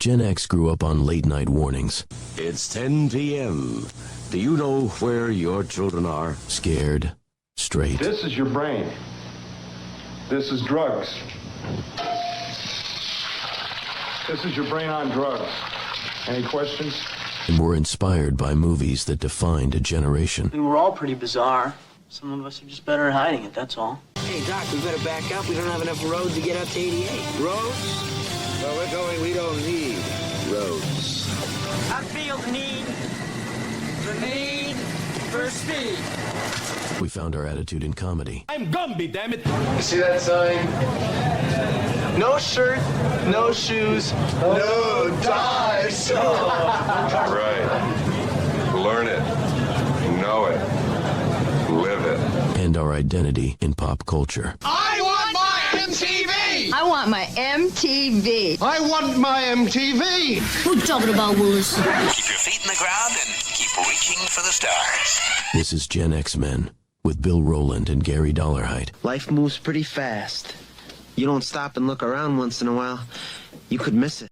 Gen X grew up on late-night warnings. It's 10 p.m. Do you know where your children are? Scared, straight. This is your brain. This is drugs. This is your brain on drugs. Any questions? And were inspired by movies that defined a generation. We were all pretty bizarre. Some of us are just better at hiding it, that's all. Hey, Doc, we better back up. We don't have enough road to get up to 88. Roads? Where we're going, we don't need roads. I feel the need for speed. We found our attitude in comedy. I'm Gumby, damn it! You see that sign? No shirt, no shoes, no dice. Right. Learn it. Know it. Live it. And our identity in pop culture. I want my MTV! I want my MTV. I want my MTV. What you talking about, Willis? Keep your feet in the ground and keep reaching for the stars. This is Gen X Men with Bill Rowland and Gary Dollarhide. Life moves pretty fast. You don't stop and look around once in a while, you could miss it.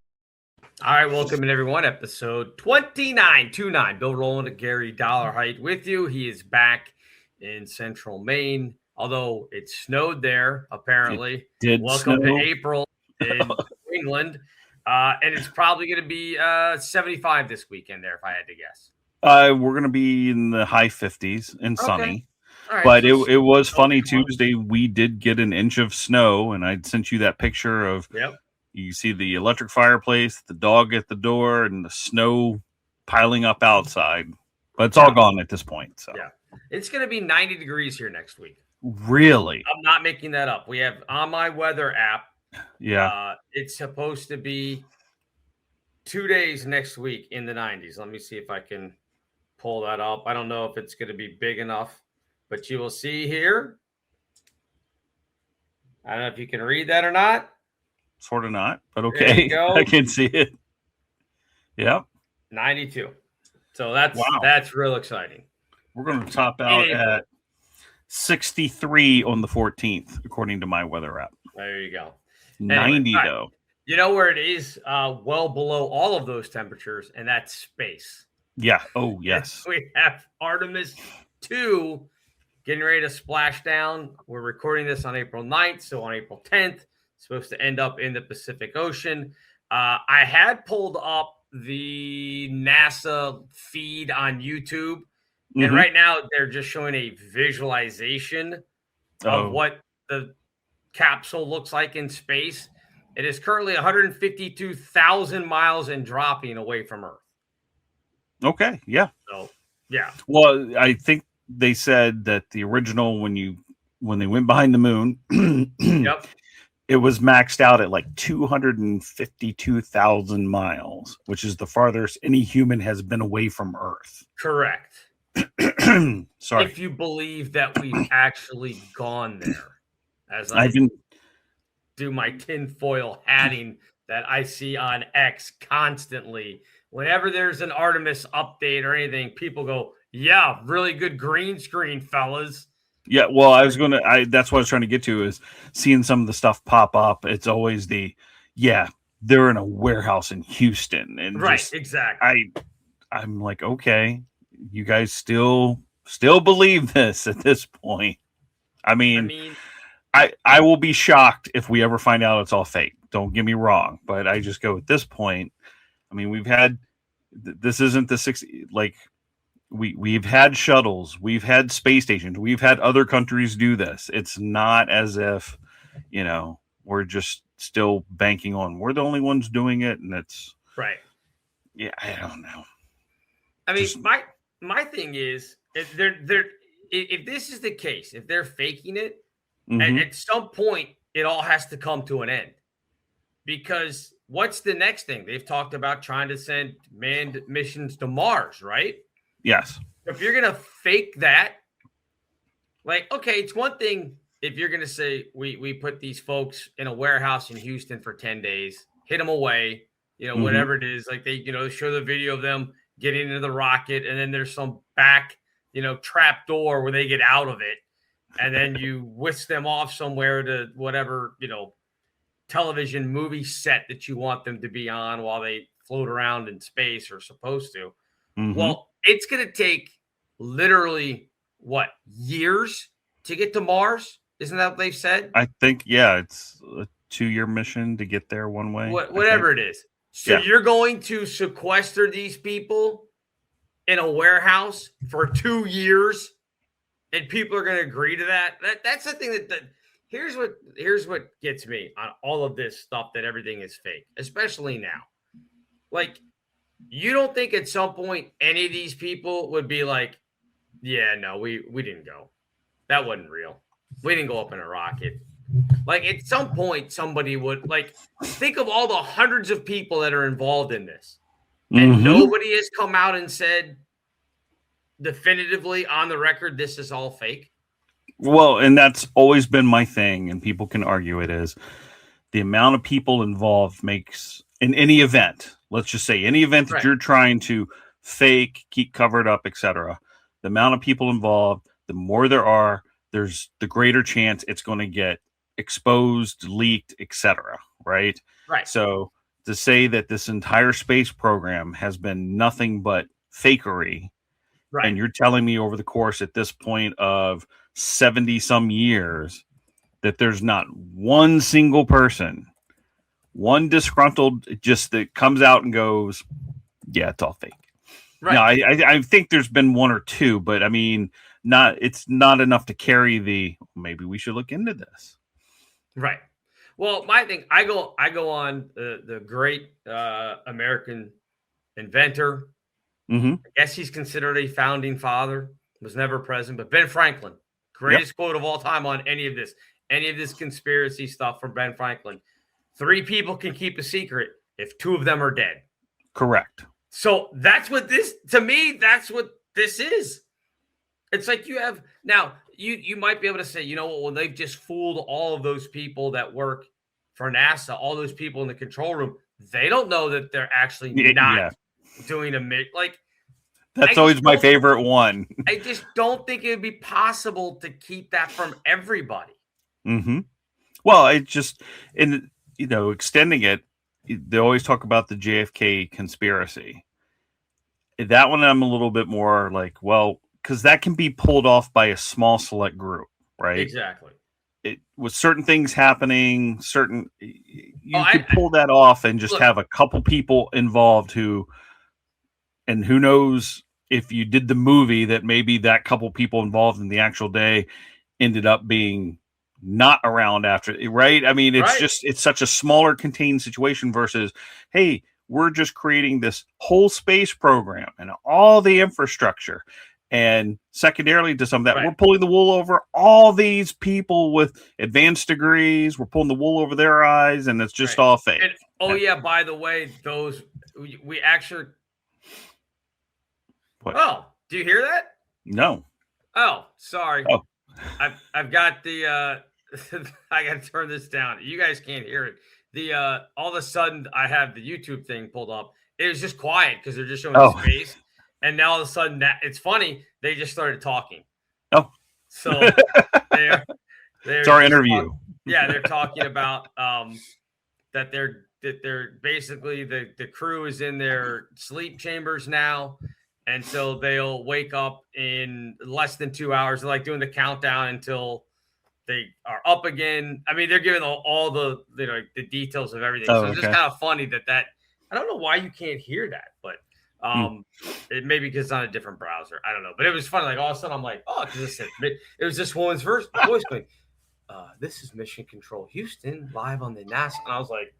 All right, welcome in everyone. Episode 29. Bill Rowland and Gary Dollarhide with you. He is back in central Maine, although it snowed there, apparently. Welcome to April in New England. And it's probably going to be 75 this weekend there, if I had to guess. We're going to be in the high 50s and sunny. Right, but so it was funny. Tuesday, we did get an inch of snow, and I sent you that picture of you see the electric fireplace, the dog at the door, and the snow piling up outside. But it's all gone at this point. So yeah, it's going to be 90 degrees here next week. Really? I'm not making that up. We have on my weather app. Yeah. It's supposed to be 2 days next week in the 90s. Let me see if I can pull that up. I don't know if it's going to be big enough, but you will see here. I don't know if you can read that or not. Sort of not, but okay. I can see it. Yep. 92. So that's real exciting. We're going to top out at 63 on the 14th, according to my weather app. There you go. 90 though. You know where it is well below all of those temperatures, and that's space. Yeah. Oh, yes. We have Artemis 2 getting ready to splash down. We're recording this on April 9th, so on April 10th, it's supposed to end up in the Pacific Ocean. I had pulled up the NASA feed on YouTube, and right now they're just showing a visualization of what the capsule looks like in space. It is currently 152,000 miles and dropping away from Earth. Okay, yeah. So, yeah. Well, I think they said that the original when they went behind the moon, yep, it was maxed out at like 252,000 miles, which is the farthest any human has been away from Earth. Correct. Sorry. If you believe that we've actually gone there, as I do my tinfoil hatting that I see on X constantly. Whenever there's an Artemis update or anything, people go, yeah, really good green screen, fellas. Yeah, well, that's what I was trying to get to is seeing some of the stuff pop up. It's always they're in a warehouse in Houston. And right, exactly. I'm like, okay, you guys still believe this at this point. I mean, I will be shocked if we ever find out it's all fake. Don't get me wrong, but I just go at this point. I mean, this isn't the 60, like we've had shuttles, we've had space stations, we've had other countries do this. It's not as if, we're just still banking on we're the only ones doing it. And it's right. Yeah. I don't know. I mean, my thing is if this is the case, if they're faking it, and at some point it all has to come to an end, because what's the next thing? They've talked about trying to send manned missions to Mars, right? Yes. If you're going to fake that, like, okay, it's one thing if you're going to say we put these folks in a warehouse in Houston for 10 days, hit them away, whatever it is. Like they, show the video of them getting into the rocket, and then there's some back, trap door where they get out of it. And then you whisk them off somewhere to whatever, television movie set that you want them to be on while they float around in space or supposed to. Well, it's going to take literally what, years to get to Mars? Isn't that what they've said? I think, yeah, it's a 2-year mission to get there one way. Whatever it is. So you're going to sequester these people in a warehouse for 2 years, and people are going to agree to that? That's the thing that here's what gets me on all of this stuff, that everything is fake, especially now. Like, you don't think at some point any of these people would be like, yeah, no, we didn't go. That wasn't real. We didn't go up in a rocket. Like, at some point, somebody would, like, think of all the hundreds of people that are involved in this. And nobody has come out and said definitively on the record, this is all fake. Well, and that's always been my thing, and people can argue it is the amount of people involved makes, in any event, let's just say any event that you're trying to fake, keep covered up, etc. The amount of people involved, the more there are, there's the greater chance it's going to get exposed, leaked, etc. Right? Right. So to say that this entire space program has been nothing but fakery, and you're telling me over the course at this point of 70 some years that there's not one single person, one disgruntled, just that comes out and goes, yeah, it's all fake. Right. Now, I think there's been one or two, but I mean, it's not enough to carry the, maybe we should look into this. Right. Well, my thing, I go on the great American inventor. I guess he's considered a founding father, was never present, but Ben Franklin, greatest quote of all time on any of this conspiracy stuff from Ben Franklin. 3 people can keep a secret if 2 of them are dead. Correct. So that's what this, to me, that's what this is. It's like you have, now you might be able to say, you know what, well, they've just fooled all of those people that work for NASA, all those people in the control room. They don't know that they're actually not doing like. That's always my favorite one. I just don't think it would be possible to keep that from everybody. Well, it just, and extending it, they always talk about the JFK conspiracy. That one I'm a little bit more like, well, because that can be pulled off by a small select group, right? Exactly. It with certain things happening, you could pull that off and just have a couple people involved who knows if you did the movie that maybe that couple people involved in the actual day ended up being not around after, right? I mean, it's such a smaller contained situation versus, hey, we're just creating this whole space program and all the infrastructure. And secondarily to some of that, we're pulling the wool over all these people with advanced degrees. We're pulling the wool over their eyes, and it's just all fake. And, by the way, those we actually. What? Oh, do you hear that? No. Oh, sorry. Oh. I've got the I got to turn this down. You guys can't hear it. The all of a sudden I have the YouTube thing pulled up. It was just quiet because they're just showing the space. And now all of a sudden it's funny. They just started talking. Oh, so they're it's our interview. They're talking about that they're basically the crew is in their sleep chambers now, and so they'll wake up in less than 2 hours. They're like doing the countdown until they are up again. I mean, they're giving all the the details of everything. So it's just kind of funny that I don't know why you can't hear that, but. It may be because it's on a different browser. I don't know, but it was funny. Like all of a sudden, I'm like, oh, because it was this woman's voice going, "This is Mission Control Houston live on the NASA," and I was like,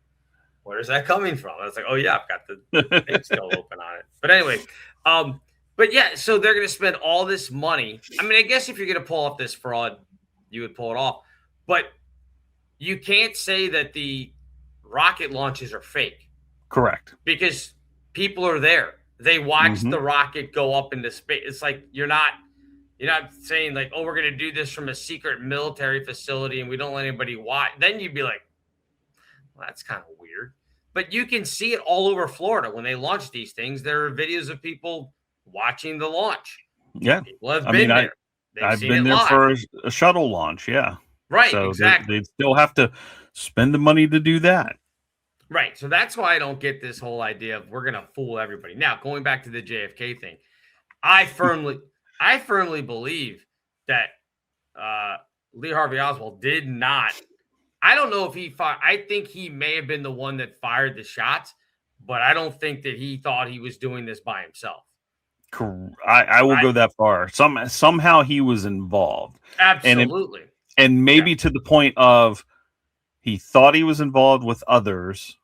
"Where is that coming from?" I was like, "Oh yeah, I've got the thing still open on it." But anyway, but yeah, so they're going to spend all this money. I mean, I guess if you're going to pull off this fraud, you would pull it off, but you can't say that the rocket launches are fake. Correct, because people are there. They watch the rocket go up into space. It's like you're not saying like, oh, we're going to do this from a secret military facility and we don't let anybody watch. Then you'd be like, well, that's kind of weird. But you can see it all over Florida when they launch these things. There are videos of people watching the launch. Yeah, people have been there. I've been there for a shuttle launch. Yeah, right. So exactly. they still have to spend the money to do that. Right. So that's why I don't get this whole idea of we're going to fool everybody. Now, going back to the JFK thing, I firmly believe that Lee Harvey Oswald did not. I don't know if he fired. I think he may have been the one that fired the shots, but I don't think that he thought he was doing this by himself. I will go that far. Somehow he was involved. Absolutely. And maybe to the point of he thought he was involved with others.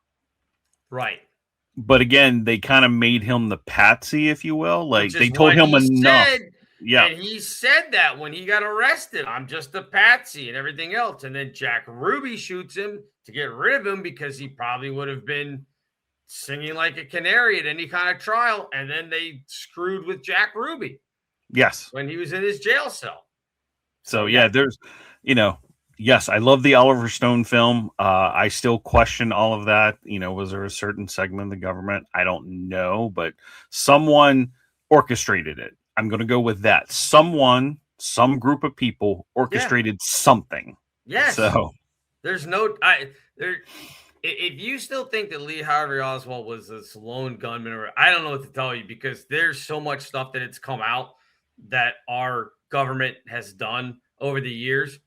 Right. But again, they kind of made him the patsy, if you will. Like they told what him he enough. Said, yeah. And he said that when he got arrested. I'm just a patsy and everything else. And then Jack Ruby shoots him to get rid of him because he probably would have been singing like a canary at any kind of trial. And then they screwed with Jack Ruby. Yes. When he was in his jail cell. So, yeah, there's, yes, I love the Oliver Stone film. I still question all of that. Was there a certain segment of the government? I don't know, but someone orchestrated it. I'm going to go with that. Some group of people orchestrated something. Yes. So there's if you still think that Lee Harvey Oswald was this lone gunman, I don't know what to tell you, because there's so much stuff that it's come out that our government has done over the years.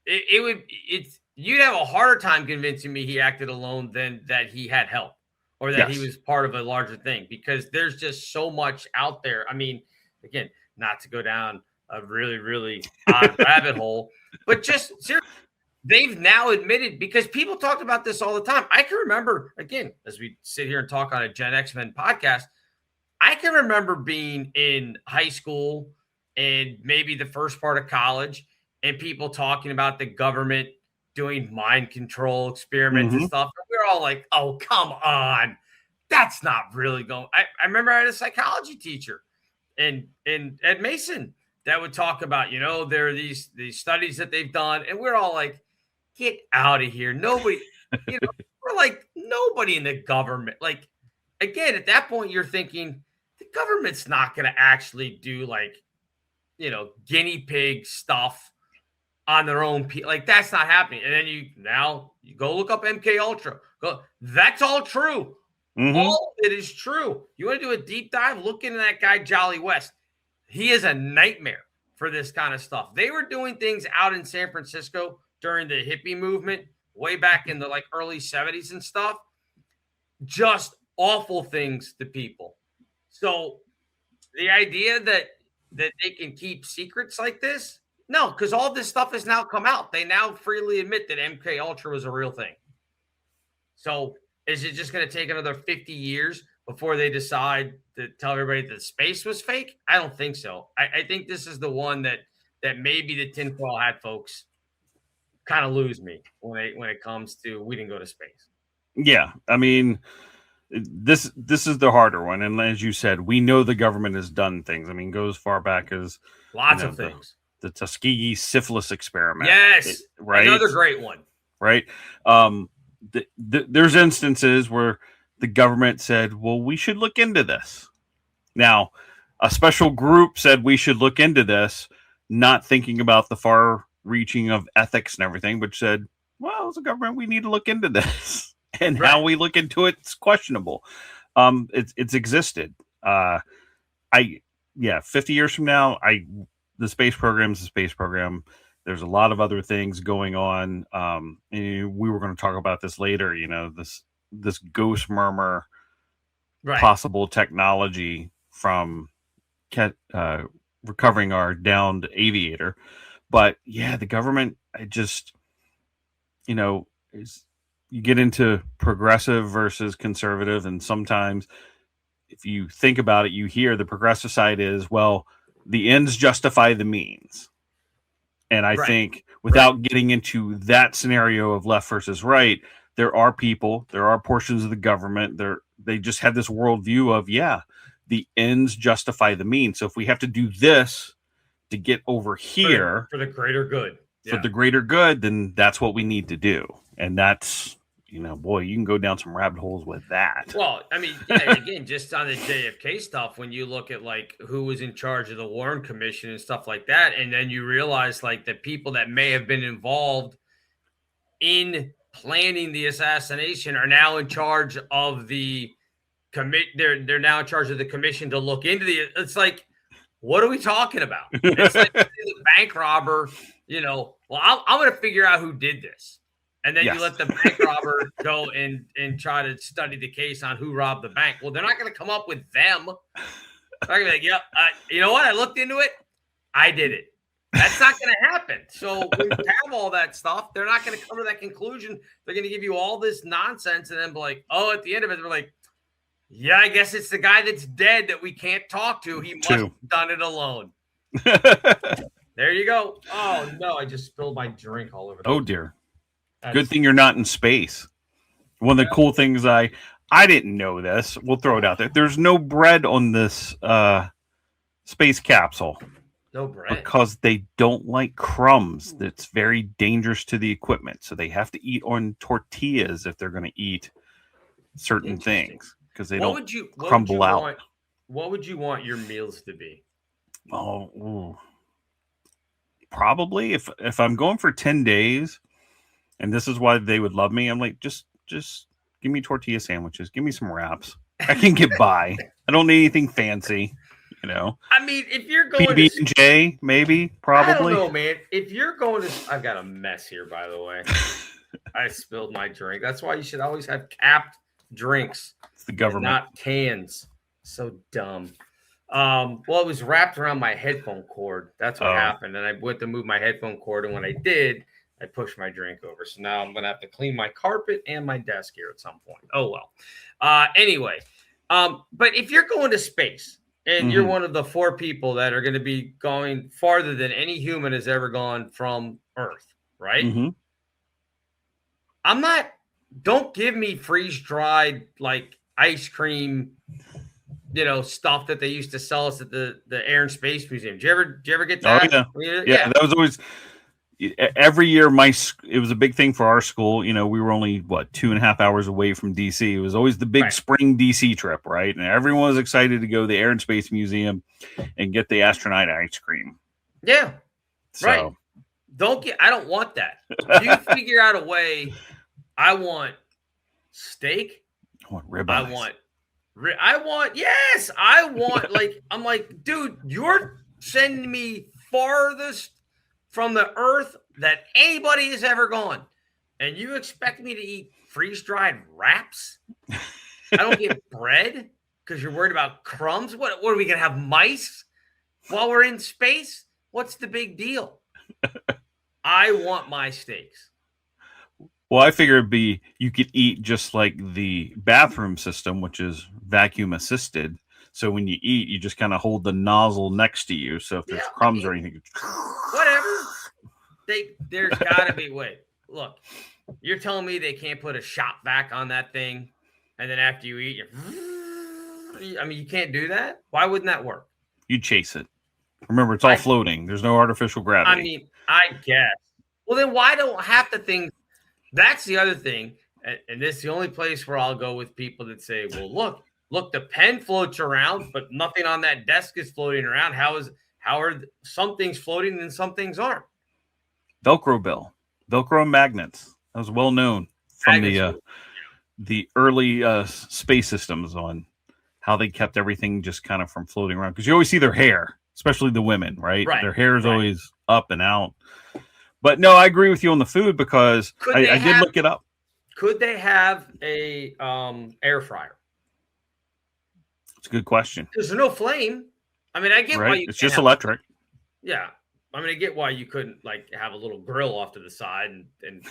You'd have a harder time convincing me he acted alone than that he had help or that he was part of a larger thing, because there's just so much out there. I mean, again, not to go down a really, really odd rabbit hole, but just seriously, they've now admitted, because people talked about this all the time. I can remember, again, as we sit here and talk on a Gen X Men podcast, I can remember being in high school and maybe the first part of college and people talking about the government doing mind control experiments and stuff. And we're all like, oh, come on. That's not really going. I remember I had a psychology teacher and at Mason that would talk about, there are these studies that they've done. And we're all like, get out of here. Nobody, we're like, nobody in the government. Like, again, at that point, you're thinking the government's not going to actually do guinea pig stuff on their own. Like, that's not happening. And then you go look up MK Ultra. That's all true. All of it is true. You want to do a deep dive? Look into that guy, Jolly West. He is a nightmare for this kind of stuff. They were doing things out in San Francisco during the hippie movement way back in the early 70s and stuff. Just awful things to people. So the idea that they can keep secrets like this, no, because all this stuff has now come out. They now freely admit that MK Ultra was a real thing. So is it just going to take another 50 years before they decide to tell everybody that space was fake? I don't think so. I think this is the one that maybe the tinfoil hat folks kind of lose me when it comes to we didn't go to space. Yeah, I mean, this is the harder one, and as you said, we know the government has done things. I mean, goes far back as lots of things. The Tuskegee syphilis experiment, yes, right, another great one, right. There's instances where the government said, well, we should look into this. Now, a special group said we should look into this, not thinking about the far reaching of ethics and everything, but said, well, as a government, we need to look into this. And how we look into it's questionable. It's existed. 50 years from now, the space program is the space program. There's a lot of other things going on. And we were going to talk about this later. This ghost murmur, possible technology from recovering our downed aviator. But yeah, the government, is you get into progressive versus conservative, and sometimes if you think about it, you hear the progressive side is, well, the ends justify the means. And I think without getting into that scenario of left versus right, there are portions of the government, they just have this worldview of, the ends justify the means. So if we have to do this to get over here for the greater good, then that's what we need to do. And that's, boy, you can go down some rabbit holes with that. Well, I mean, again, just on the JFK stuff, when you look at who was in charge of the Warren Commission and stuff like that, and then you realize the people that may have been involved in planning the assassination are now in charge of the they're now in charge of the commission to look into the. It's like, what are we talking about? It's like the bank robber, well, I'm going to figure out who did this. And then you let the bank robber go and try to study the case on who robbed the bank. Well, they're not going to come up with them. They're going to be like, yeah, you know what? I looked into it. I did it. That's not going to happen. So when you have all that stuff, they're not going to come to that conclusion. They're going to give you all this nonsense and then be like, oh, at the end of it, they're like, yeah, I guess it's the guy that's dead that we can't talk to. He must have done it alone. There you go. Oh, no, I just spilled my drink all over. Oh, dear. Good thing you're not in space. One of the cool things I didn't know this. We'll throw it out there. There's no bread on this space capsule. No bread. Because they don't like crumbs. That's very dangerous to the equipment. So they have to eat on tortillas if they're going to eat certain things. Because they don't crumble out. What would you want your meals to be? Probably if I'm going for 10 days, and this is why they would love me, I'm like, just give me tortilla sandwiches. Give me some wraps. I can get by. I don't need anything fancy, I mean, if you're going PB&J, maybe, probably. I don't know, man. If you're going to... I've got a mess here, by the way. I spilled my drink. That's why you should always have capped drinks. It's the government. Not cans. So dumb. Well, it was wrapped around my headphone cord. That's what happened. And I went to move my headphone cord. And when I did, I pushed my drink over. So now I'm going to have to clean my carpet and my desk here at some point. Oh, well. Anyway. But if you're going to space and you're one of the 4 people that are going to be going farther than any human has ever gone from Earth, right? Mm-hmm. Don't give me freeze-dried, like, ice cream, stuff that they used to sell us at the Air and Space Museum. Did you ever get that? Oh, yeah. That was always every year. It was a big thing for our school. We were only 2.5 hours away from DC. It was always the big spring DC trip, right? And everyone was excited to go to the Air and Space Museum and get the astronaut ice cream. Yeah, so. Right. I don't want that. You figure out a way. I want steak. I want ribeyes. I want I'm like, dude, you're sending me farthest from the earth that anybody has ever gone. And you expect me to eat freeze-dried wraps? I don't get bread because you're worried about crumbs? What are we going to have, mice while we're in space? What's the big deal? I want my steaks. Well, I figure you could eat just like the bathroom system, which is vacuum assisted. So when you eat, you just kind of hold the nozzle next to you. So if there's crumbs or anything, whatever. There's got to be. Wait, look, you're telling me they can't put a shop vac on that thing, and then after you eat, you can't do that. Why wouldn't that work? You chase it. Remember, it's all floating. There's no artificial gravity. I guess. Well, then why don't half the things? That's the other thing, and this is the only place where I'll go with people that say, well, look, the pen floats around, but nothing on that desk is floating around. How are some things floating and some things aren't? Velcro magnets. That was well known from the early space systems on how they kept everything just kind of from floating around. Because you always see their hair, especially the women, right? Their hair is always up and out. But no, I agree with you on the food because I did look it up. Could they have a air fryer? It's a good question. There's no flame. I mean, I get why it's just electric. Yeah. I mean, I get why you couldn't have a little grill off to the side and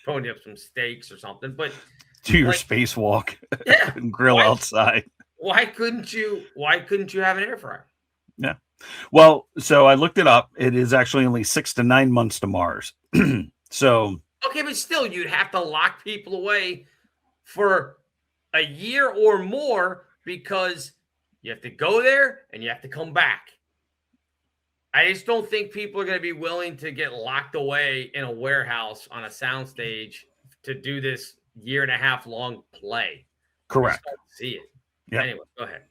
pony up some steaks or something. But do your spacewalk and grill outside. Why couldn't you have an air fryer? Yeah. Well, so I looked it up. It is actually only 6 to 9 months to Mars. So okay, but still, you'd have to lock people away for a year or more because you have to go there and you have to come back. I just don't think people are going to be willing to get locked away in a warehouse on a soundstage to do this 1.5 year long play. Correct. I just don't see it. Yeah. Anyway, go ahead.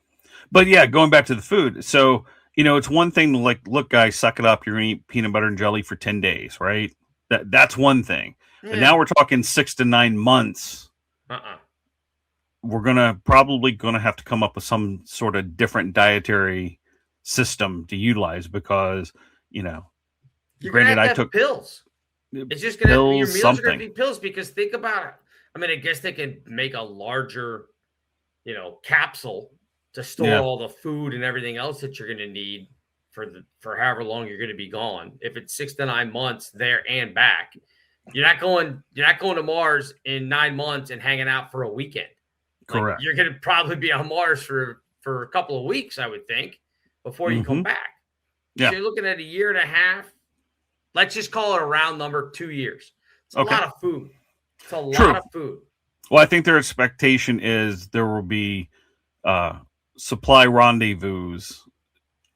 But yeah, going back to the food. So, it's one thing to look, guys, suck it up. You're going to eat peanut butter and jelly for 10 days, right? That's one thing. Yeah. But now we're talking 6 to 9 months. We're probably gonna have to come up with some sort of different dietary system to utilize because you're granted, gonna have I took pills. It's just gonna your meals something. are gonna be pills because think about it. I mean, I guess they could make a larger, capsule to store all the food and everything else that you're gonna need for however long you're gonna be gone. If it's 6 to 9 months there and back, you're not going to Mars in 9 months and hanging out for a weekend. Correct. You're going to probably be on Mars for a couple of weeks, I would think, before you come back. Yeah. So you're looking at a year and a half. Let's just call it a round number, 2 years. It's a lot of food. It's a lot of food. Well, I think their expectation is there will be supply rendezvous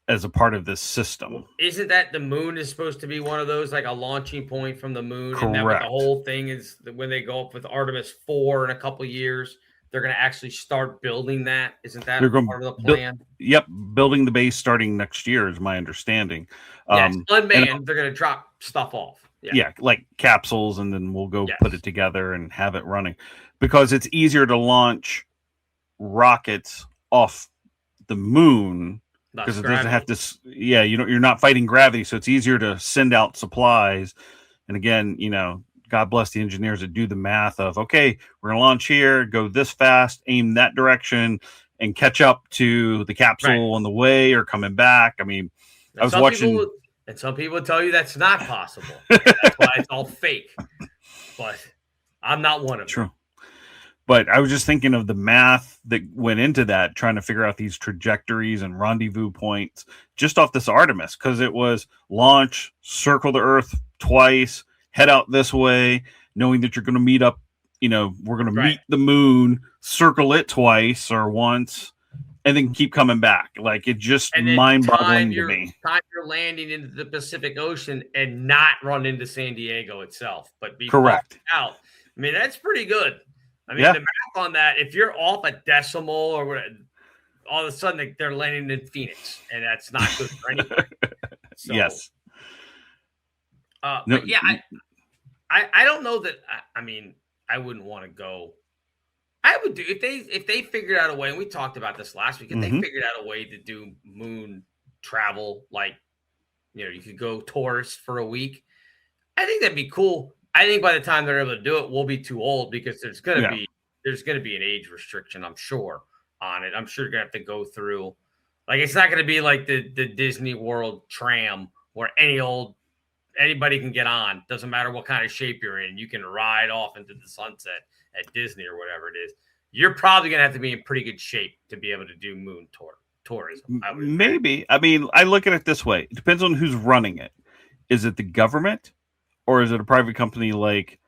as a part of this system. Isn't that the moon is supposed to be one of those, like a launching point from the moon? Correct. And then the whole thing is that when they go up with Artemis 4 in a couple of years, they're going to actually start building that. Isn't that part of the plan? Yep. Building the base starting next year is my understanding. Yes, unmanned, they're going to drop stuff off. Yeah, like capsules, and then we'll go put it together and have it running. Because it's easier to launch rockets off the moon because it doesn't have to. Yeah, you're not fighting gravity, so it's easier to send out supplies. And again, God bless the engineers that do the math of, okay, we're going to launch here, go this fast, aim that direction, and catch up to the capsule on the way or coming back. I mean, I was watching. And some people tell you that's not possible. That's why it's all fake. But I'm not one of them. True. But I was just thinking of the math that went into that, trying to figure out these trajectories and rendezvous points just off this Artemis, because it was launch, circle the Earth twice, head out this way, knowing that you're going to meet up, we're going to meet the moon, circle it twice or once, and then keep coming back. Like, it just mind-boggling to me. Time you're landing into the Pacific Ocean and not run into San Diego itself, but be correct out. I mean, that's pretty good. I mean, the math on that, if you're off a decimal or whatever, all of a sudden they're landing in Phoenix, and that's not good for anyone. So, yes. But yeah, I don't know that. I mean, I wouldn't want to go. I would do if they figured out a way, and we talked about this last week. If they figured out a way to do moon travel, like you could go tourist for a week, I think that'd be cool. I think by the time they're able to do it, we'll be too old because there's gonna be an age restriction, I'm sure, on it. I'm sure you're gonna have to go through, like, it's not gonna be like the Disney World tram where anybody can get on. Doesn't matter what kind of shape you're in, you can ride off into the sunset at Disney or whatever it is. You're probably gonna have to be in pretty good shape to be able to do moon tourism. Maybe. I mean, I look at it this way. It depends on who's running it. Is it the government? Or is it a private company like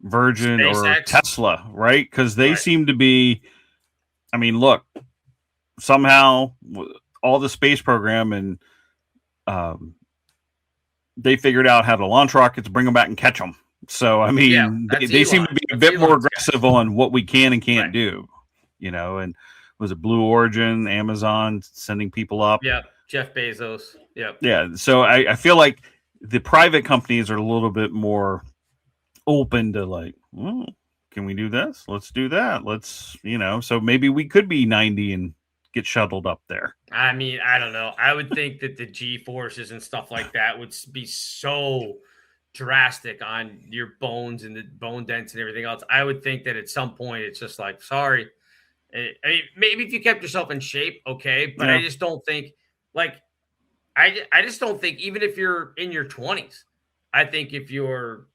Virgin SpaceX or Tesla, right? Because they seem to be, I mean, look, somehow all the space program and they figured out how to launch rockets, bring them back and catch them. So, I mean, they seem to be a bit more aggressive on what we can and can't do, and was it Blue Origin, Amazon sending people up? Yeah, Jeff Bezos. Yeah. Yeah. So I feel like the private companies are a little bit more open to like, can we do this? Let's do that. Let's, so maybe we could be 90 and get shuttled up there. I mean, I don't know. I would think that the G-forces and stuff like that would be so drastic on your bones and the bone density and everything else. I would think that at some point it's just like, sorry. I mean, maybe if you kept yourself in shape, okay. But I just don't think, I just don't think, even if you're in your 20s, I think if you're,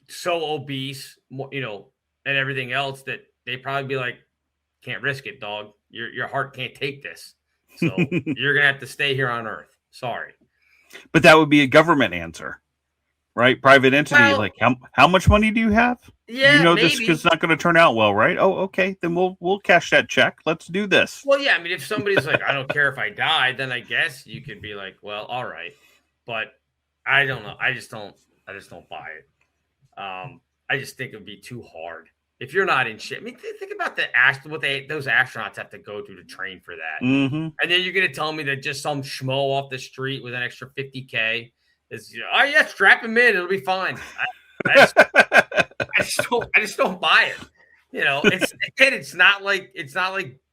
so obese, and everything else, that they probably be like, can't risk it, dog. Your heart can't take this. So you're going to have to stay here on Earth. Sorry. But that would be a government answer, right? Private entity, like how much money do you have? Yeah, this is not going to turn out well, right? Oh, okay. Then we'll cash that check. Let's do this. Well, yeah. I mean, if somebody's like, I don't care if I die, then I guess you could be like, well, all right. But I don't know. I just don't buy it. I just think it would be too hard if you're not in shape. I mean, think about those astronauts have to go through to train for that. Mm-hmm. And then you're going to tell me that just some schmo off the street with an extra $50K It's oh yeah, strap him in, it'll be fine. I just don't buy it. You know, it's not like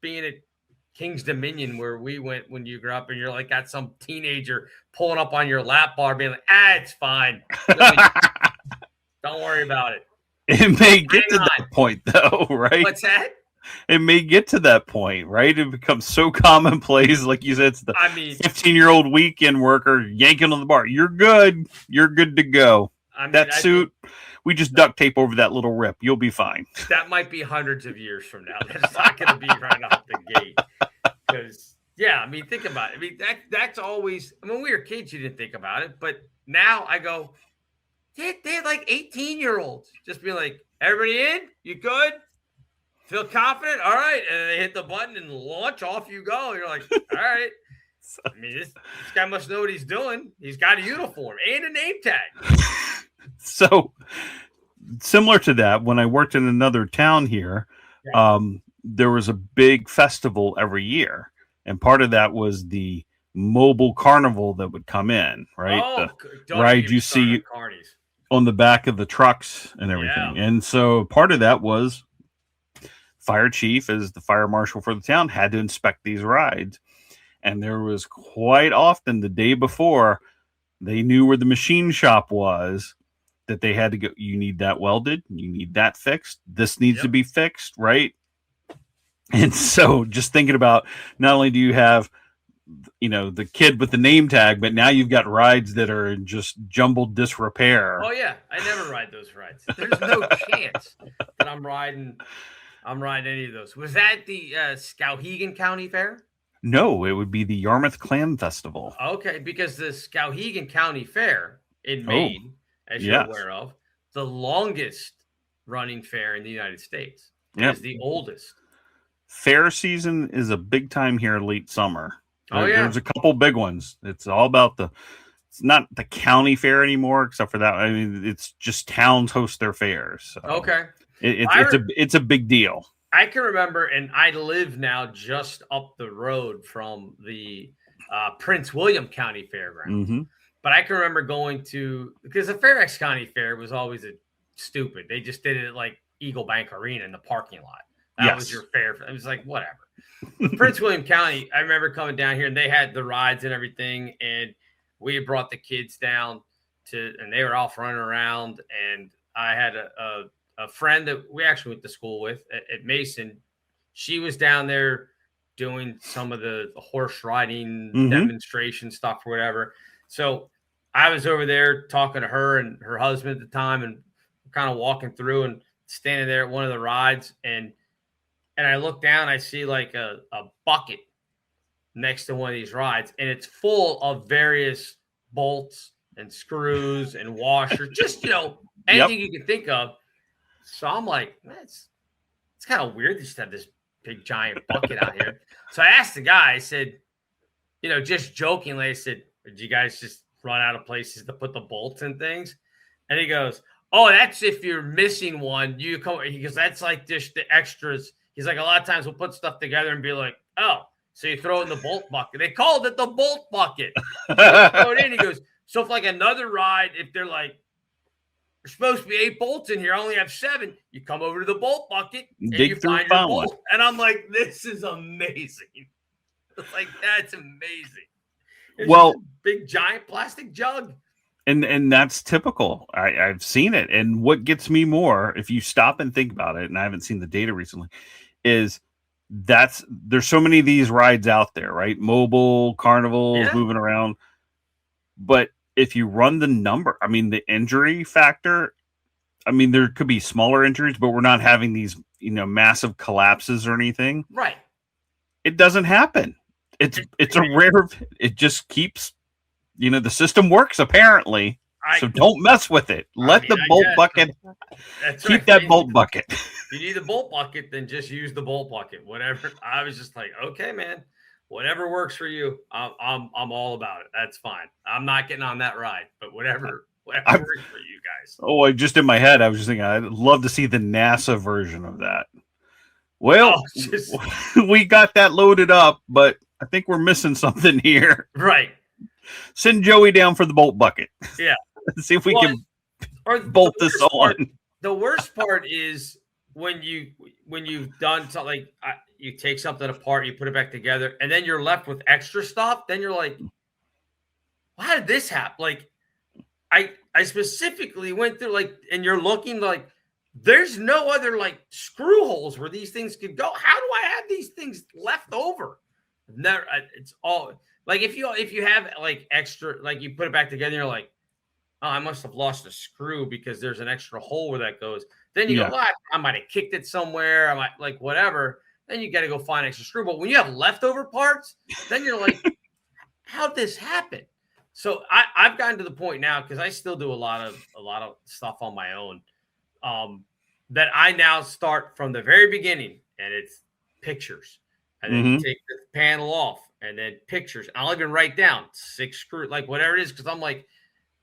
being at King's Dominion where we went when you grew up, and you're like got some teenager pulling up on your lap bar, being like, it's fine. Don't worry about it. It may get to that point, though, right? What's that? It may get to that point, right? It becomes so commonplace, like you said, it's the 15-year-old weekend worker yanking on the bar. You're good. You're good to go. That suit, we just duct tape over that little rip. You'll be fine. That might be hundreds of years from now. That's not going to be right off the gate. Because, yeah, I mean, think about it. I mean, that's always, I mean, when we were kids, you didn't think about it. But now I go, they had like 18-year-olds just be like, everybody in? You good? Feel confident? All right. And they hit the button and launch, off you go. You're like, all right. I mean, this guy must know what he's doing. He's got a uniform and a name tag. So, similar to that, when I worked in another town here, there was a big festival every year. And part of that was the mobile carnival that would come in, right? The ride you see on the back of the trucks and everything. Yeah. And so part of that was fire chief, as the fire marshal for the town, had to inspect these rides. And there was quite often the day before they knew where the machine shop was, that they had to go, you need that welded, you need that fixed, this needs to be fixed, right? And so just thinking about, not only do you have, you know, the kid with the name tag, but now you've got rides that are in just jumbled disrepair. Oh yeah, I never ride those rides. There's no chance that I'm riding any of those. Was that the Skowhegan County Fair? No, it would be the Yarmouth Clam Festival. Okay, because the Skowhegan County Fair in Maine, as you're aware of, the longest running fair in the United States. Is the oldest. Fair season is a big time here late summer. There's a couple big ones. It's all about it's not the county fair anymore, except for that. I mean, it's just towns host their fairs. So okay. It's a big deal. I can remember, and I live now just up the road from the Prince William County Fairgrounds. Mm-hmm. But I can remember going to, because the Fairfax County Fair was always stupid. They just did it at like Eagle Bank Arena in the parking lot. That was your fair. It was like, whatever. Prince William County, I remember coming down here and they had the rides and everything. And we had brought the kids down and they were off running around. And I had a friend that we actually went to school with at Mason. She was down there doing some of the horse riding demonstration stuff or whatever. So I was over there talking to her and her husband at the time and kind of walking through and standing there at one of the rides. And I look down, I see like a bucket next to one of these rides, and it's full of various bolts and screws and washers, just, you know, anything you can think of. So I'm like, it's kind of weird. They just have this big giant bucket out here. So I asked the guy, I said, you know, just jokingly, I said, did you guys just run out of places to put the bolts and things? And he goes, oh, that's if you're missing one. You come. He goes, that's like just the extras. He's like, a lot of times we'll put stuff together and be like, oh, so you throw it in the bolt bucket. They called it the bolt bucket. Throw it in. He goes, so if like another ride, if they're like, there's supposed to be 8 bolts in here, I only have 7. You come over to the bolt bucket and you find your bolt. And I'm like, this is amazing. It's like, that's amazing. It's well, big giant plastic jug. And that's typical. I've seen it. And what gets me more, if you stop and think about it, and I haven't seen the data recently, is there's so many of these rides out there, right? Mobile, carnivals, moving around. But if you run the number, I mean, the injury factor, I mean, there could be smaller injuries, but we're not having these, you know, massive collapses or anything. Right. It doesn't happen. It's a rare, it just keeps, you know, the system works apparently. So don't mess with it. Let the bolt bucket keep that bolt bucket. If you need the bolt bucket, then just use the bolt bucket. Whatever. I was just like, okay, man, whatever works for you, I'm all about it. That's fine. I'm not getting on that ride, but whatever works for you guys. Oh, I just in my head, I was just thinking, I'd love to see the NASA version of that. Well, we got that loaded up, but I think we're missing something here. Right. Send Joey down for the bolt bucket. Yeah. See if we can bolt this on. The worst part is when you've done something like you take something apart, you put it back together, and then you're left with extra stuff. Then you're like, "How did this happen?" Like, I specifically went through and you're looking like there's no other screw holes where these things could go. How do I have these things left over? Never. It's all if you have extra, you put it back together, you're like, oh, I must have lost a screw because there's an extra hole where that goes. Then you go, well, I might have kicked it somewhere. I might whatever. Then you got to go find extra screw. But when you have leftover parts, then you're like, how'd this happen? So I've gotten to the point now, because I still do a lot of stuff on my own, that I now start from the very beginning, and it's pictures. And then you take the panel off, and then pictures. I'll even write down 6 screws, whatever it is, because I'm like,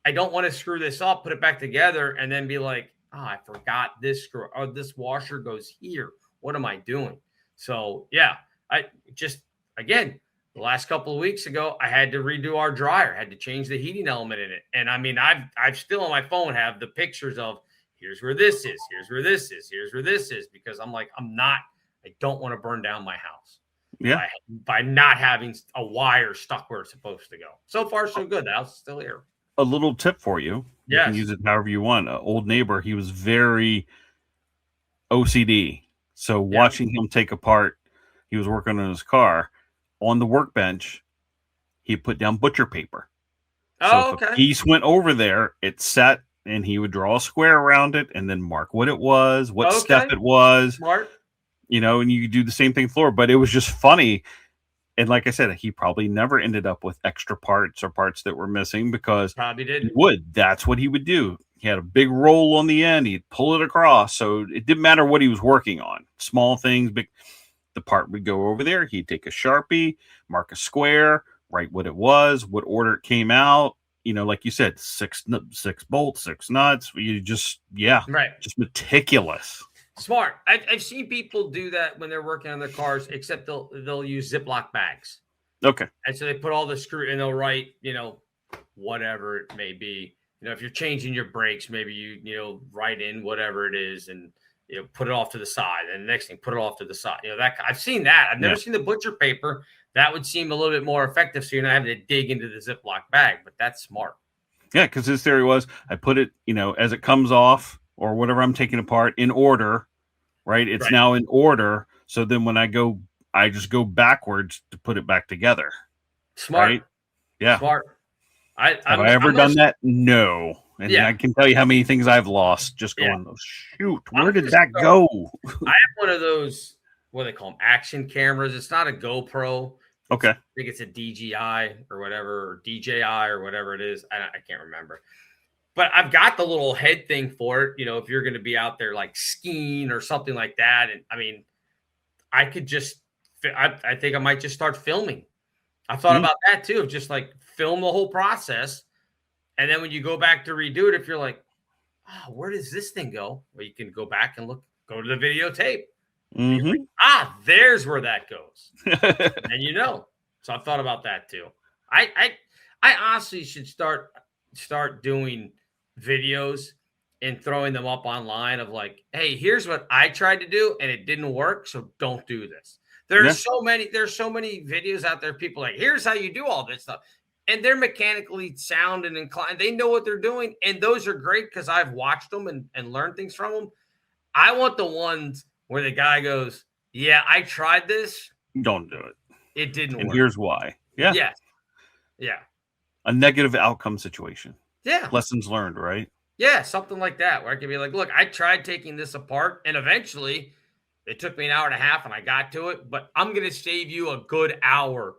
I don't want to screw this up, put it back together, and then be like, oh, I forgot this screw, or this washer goes here. What am I doing? So, yeah, I just, again, the last couple of weeks ago, I had to redo our dryer, had to change the heating element in it. And I mean, I've still on my phone have the pictures of here's where this is, here's where this is, here's where this is, because I'm like, I don't want to burn down my house. Yeah. By not having a wire stuck where it's supposed to go. So far, so good. The house is still here. A little tip for you. You can use it however you want. An old neighbor, he was very OCD. So watching him take apart, he was working on his car. On the workbench, he put down butcher paper. So if a piece went over there, it set, and he would draw a square around it and then mark what it was, what step it was. Smart. And you could do the same thing for, but it was just funny. And like I said, he probably never ended up with extra parts or parts that were missing, because probably didn't. That's what he would do. He had a big roll on the end. He'd pull it across. So it didn't matter what he was working on. Small things, big. The part would go over there. He'd take a Sharpie, mark a square, write what it was, what order it came out. Like you said, 6 bolts, 6 nuts. You just, just meticulous. Smart. I've seen people do that when they're working on their cars, except they'll use Ziploc bags. Okay. And so they put all the screw, and they'll write, whatever it may be. If you're changing your brakes, maybe you write in whatever it is, and put it off to the side. And the next thing, put it off to the side. That I've seen that. I've never seen the butcher paper. That would seem a little bit more effective, so you're not having to dig into the Ziploc bag. But that's smart. Yeah, because his theory was, I put it, as it comes off or whatever I'm taking apart, in order, right? It's now in order. So then when I just go backwards to put it back together. Smart. Right? Yeah. Smart. Have I ever done that? No. And I can tell you how many things I've lost just going, shoot, where did that go? I have one of those, what do they call them, action cameras. It's not a GoPro. Okay. I think it's a DJI or whatever, or DJI or whatever it is. I can't remember. But I've got the little head thing for it, if you're going to be out there skiing or something like that. And I mean, I could just, I think I might just start filming. I thought about that too, just film the whole process. And then when you go back to redo it, if you're like, oh, where does this thing go? Well, you can go back and go to the videotape. Like, there's where that goes. And so I've thought about that too. I honestly should start doing videos and throwing them up online of hey, here's what I tried to do and it didn't work, so don't do this. There's so many videos out there. People here's how you do all this stuff. And they're mechanically sound and inclined. They know what they're doing. And those are great because I've watched them and learned things from them. I want the ones where the guy goes, yeah, I tried this. Don't do it. It didn't work. And here's why. Yeah. Yes. Yeah. A negative outcome situation. Yeah. Lessons learned, right? Yeah, something like that, where I can be like, look, I tried taking this apart, and eventually it took me an hour and a half, and I got to it, but I'm going to save you a good hour.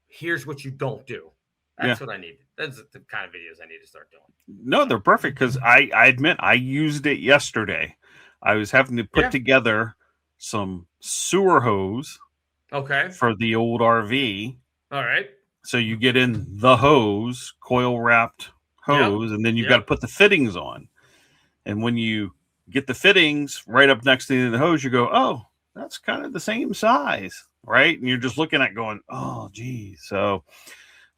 Here's what you don't do. That's what I need. That's the kind of videos I need to start doing. No, they're perfect, because I admit I used it yesterday. I was having to put together some sewer hose for the old RV. All right. So you get in the hose, coil-wrapped hose, and then you've got to put the fittings on. And when you get the fittings right up next to the hose, you go, oh, that's kind of the same size, right? And you're just looking at going, oh, geez. So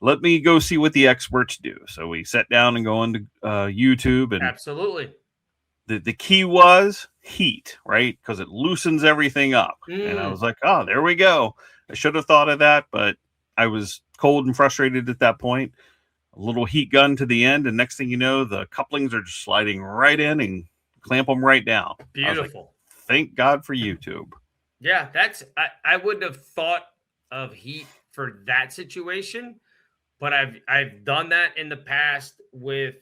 let me go see what the experts do. So we sat down and go into YouTube, and absolutely. The key was heat, right? Because it loosens everything up. And I was like, oh, there we go. I should have thought of that, but I was cold and frustrated at that point. A little heat gun to the end, and next thing you know, the couplings are just sliding right in and clamp them right down. Beautiful. Like, thank God for YouTube. Yeah, I wouldn't have thought of heat for that situation, but I've done that in the past with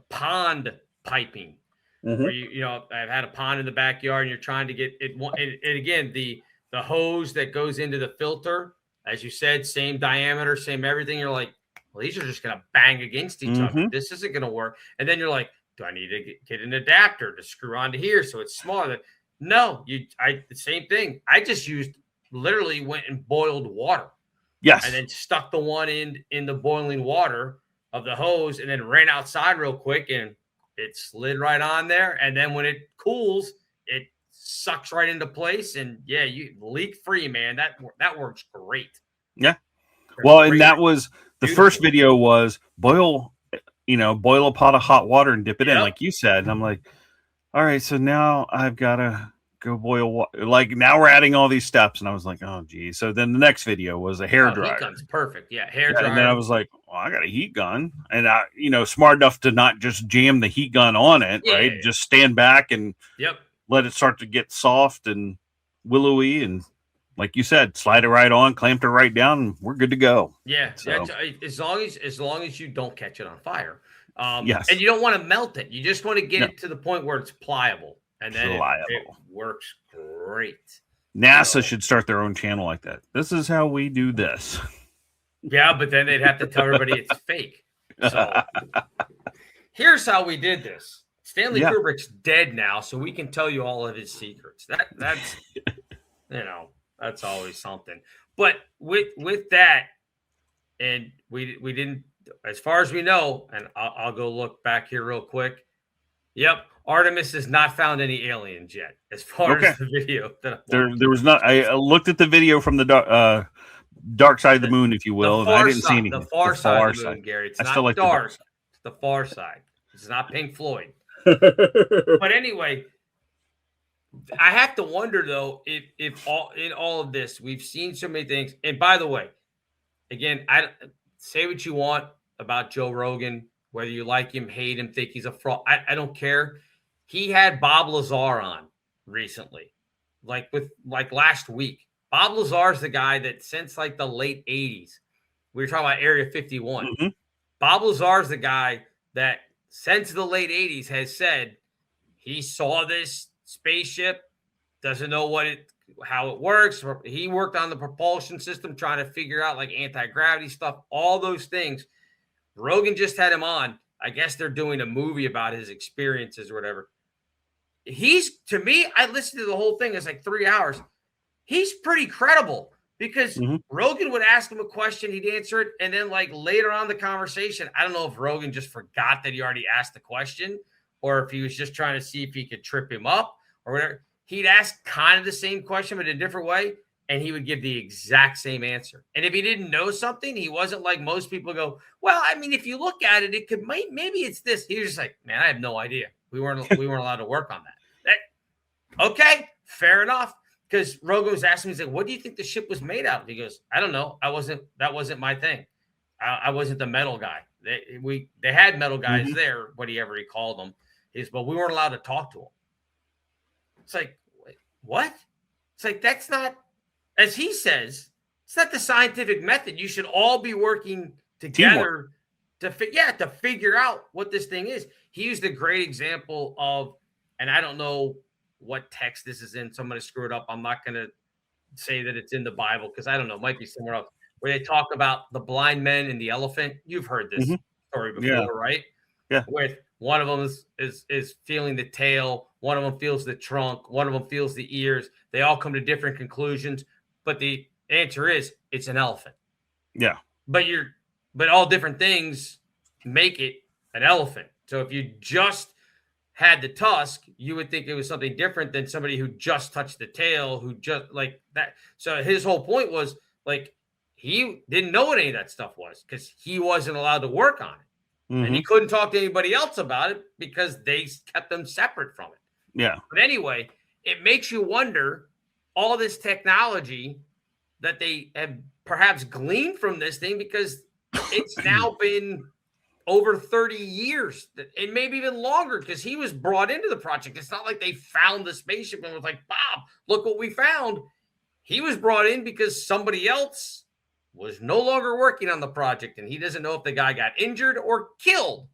pond piping. Where I've had a pond in the backyard, and you're trying to get it. And again, the hose that goes into the filter, as you said, same diameter, same everything. You're like, well, these are just going to bang against each other. This isn't going to work. And then you're like, do I need to get an adapter to screw onto here so it's smaller? No, the same thing. I just literally went and boiled water. Yes. And then stuck the one in the boiling water of the hose, and then ran outside real quick, and it slid right on there. And then when it cools, it sucks right into place. And yeah, you leak free, man. That works great. Yeah. Well, and that was the first video was boil a pot of hot water and dip it in, like you said. And I'm like, all right, so now I've got to go boil water. Like, now we're adding all these steps. And I was like, oh, geez. So then the next video was a hair dryer. Heat gun's perfect. Yeah, hair dryer. And then I was like, well, I got a heat gun. And I, smart enough to not just jam the heat gun on it, right? Yeah. Just stand back and let it start to get soft and willowy. And like you said, slide it right on, clamped it right down, and we're good to go. Yeah, so. As long as you don't catch it on fire. Yes. And you don't want to melt it. You just want to get it to the point where it's pliable. And then it works great. NASA should start their own channel like that. This is how we do this. Yeah, but then they'd have to tell everybody it's fake. So here's how we did this. Stanley Kubrick's dead now, so we can tell you all of his secrets. That's that's always something. But with that, and we didn't, as far as we know, and I'll go look back here real quick. Yep, Artemis has not found any aliens yet. As far as the video that there was not. I looked at the video from the dark side of the moon, if you will, and I didn't see anything. The far side of the moon, Gary. It's not like dark. It's the far side. It's not Pink Floyd. But anyway, I have to wonder though if in all of this we've seen so many things. And by the way, again, I say what you want about Joe Rogan, whether you like him, hate him, think he's a fraud. I don't care. He had Bob Lazar on recently, like last week. Bob Lazar is the guy that since like the late 80s, we were talking about Area 51. Mm-hmm. Bob Lazar is the guy that since the late 80s has said he saw this spaceship, doesn't know how it works. He worked on the propulsion system, trying to figure out like anti-gravity stuff, all those things. Rogan just had him on. I guess they're doing a movie about his experiences or whatever. To me, I listened to the whole thing. It's like 3 hours. He's pretty credible because Rogan would ask him a question, he'd answer it, and then like later on in the conversation, I don't know if Rogan just forgot that he already asked the question or if he was just trying to see if he could trip him up or whatever. He'd ask kind of the same question, but in a different way, and he would give the exact same answer. And if he didn't know something, he wasn't like most people go, well, I mean, if you look at it, it could maybe it's this. He was just like, man, I have no idea. We weren't allowed to work on that. Okay, fair enough. Because Rogan was asking me, he's like, what do you think the ship was made out of? He goes, I don't know. That wasn't my thing. I wasn't the metal guy. They had metal guys there, whatever he called them. But we weren't allowed to talk to them. It's like, wait, what? It's like, that's not, as he says, it's not the scientific method. You should all be working together to figure out what this thing is. He used a great example of, and I don't know what text this is in, so I'm going to screw it up. I'm not going to say that it's in the Bible because I don't know, it might be somewhere else, where they talk about the blind men and the elephant. You've heard this story before, right? Yeah. With one of them is feeling the tail, one of them feels the trunk, one of them feels the ears. They all come to different conclusions, but the answer is it's an elephant. Yeah. But all different things make it an elephant. So if you just had the tusk, you would think it was something different than somebody who just touched the tail, who just like that. So his whole point was like, he didn't know what any of that stuff was because he wasn't allowed to work on it. Mm-hmm. And he couldn't talk to anybody else about it because they kept them separate from it. Yeah. But anyway, it makes you wonder all this technology that they have perhaps gleaned from this thing, because it's now been over 30 years, and maybe even longer, because he was brought into the project. It's not like they found the spaceship and was like, Bob, look what we found. He was brought in because somebody else was no longer working on the project, and he doesn't know if the guy got injured or killed.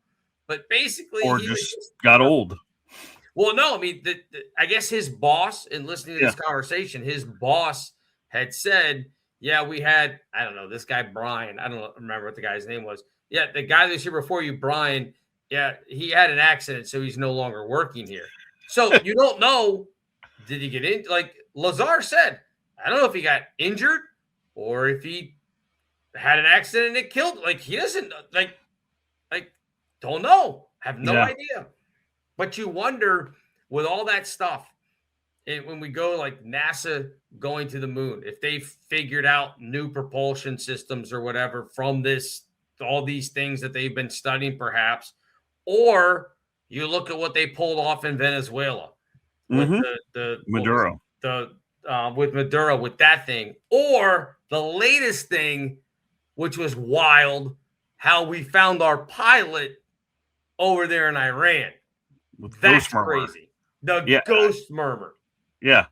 But basically, or just got old. Well, no, I mean, I guess his boss, in listening to this conversation, his boss had said, yeah, we had, I don't know, this guy, Brian, I don't remember what the guy's name was. Yeah, the guy that was here before you, Brian, yeah, he had an accident, so he's no longer working here. So you don't know, did he get in? Like Lazar said, I don't know if he got injured or if he had an accident and it killed. Like, he doesn't, like, don't know. Have no idea. But you wonder, with all that stuff, when we go like NASA going to the moon, if they figured out new propulsion systems or whatever from this, all these things that they've been studying perhaps, or you look at what they pulled off in Venezuela with the Maduro, with Maduro, with that thing, or the latest thing, which was wild, how we found our pilot over there in Iran. That's crazy. The ghost murmur. Yeah.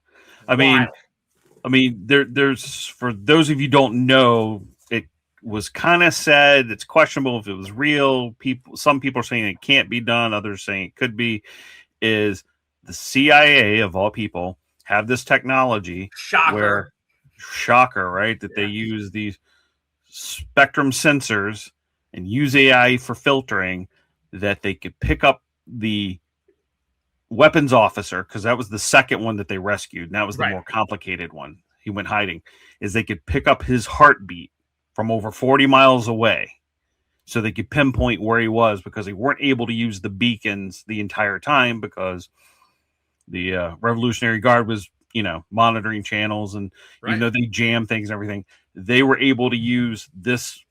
I mean, there's, for those of you who don't know, it was kind of said it's questionable if it was real. Some people are saying it can't be done, others saying it could be. Is the CIA, of all people, have this technology? Shocker, right? That they use these spectrum sensors and use AI for filtering, that they could pick up the weapons officer, because that was the second one that they rescued, and that was the more complicated one. He went hiding. Is they could pick up his heartbeat from over 40 miles away, so they could pinpoint where he was, because they weren't able to use the beacons the entire time because the Revolutionary Guard was, monitoring channels, and even though they jammed things and everything, they were able to use this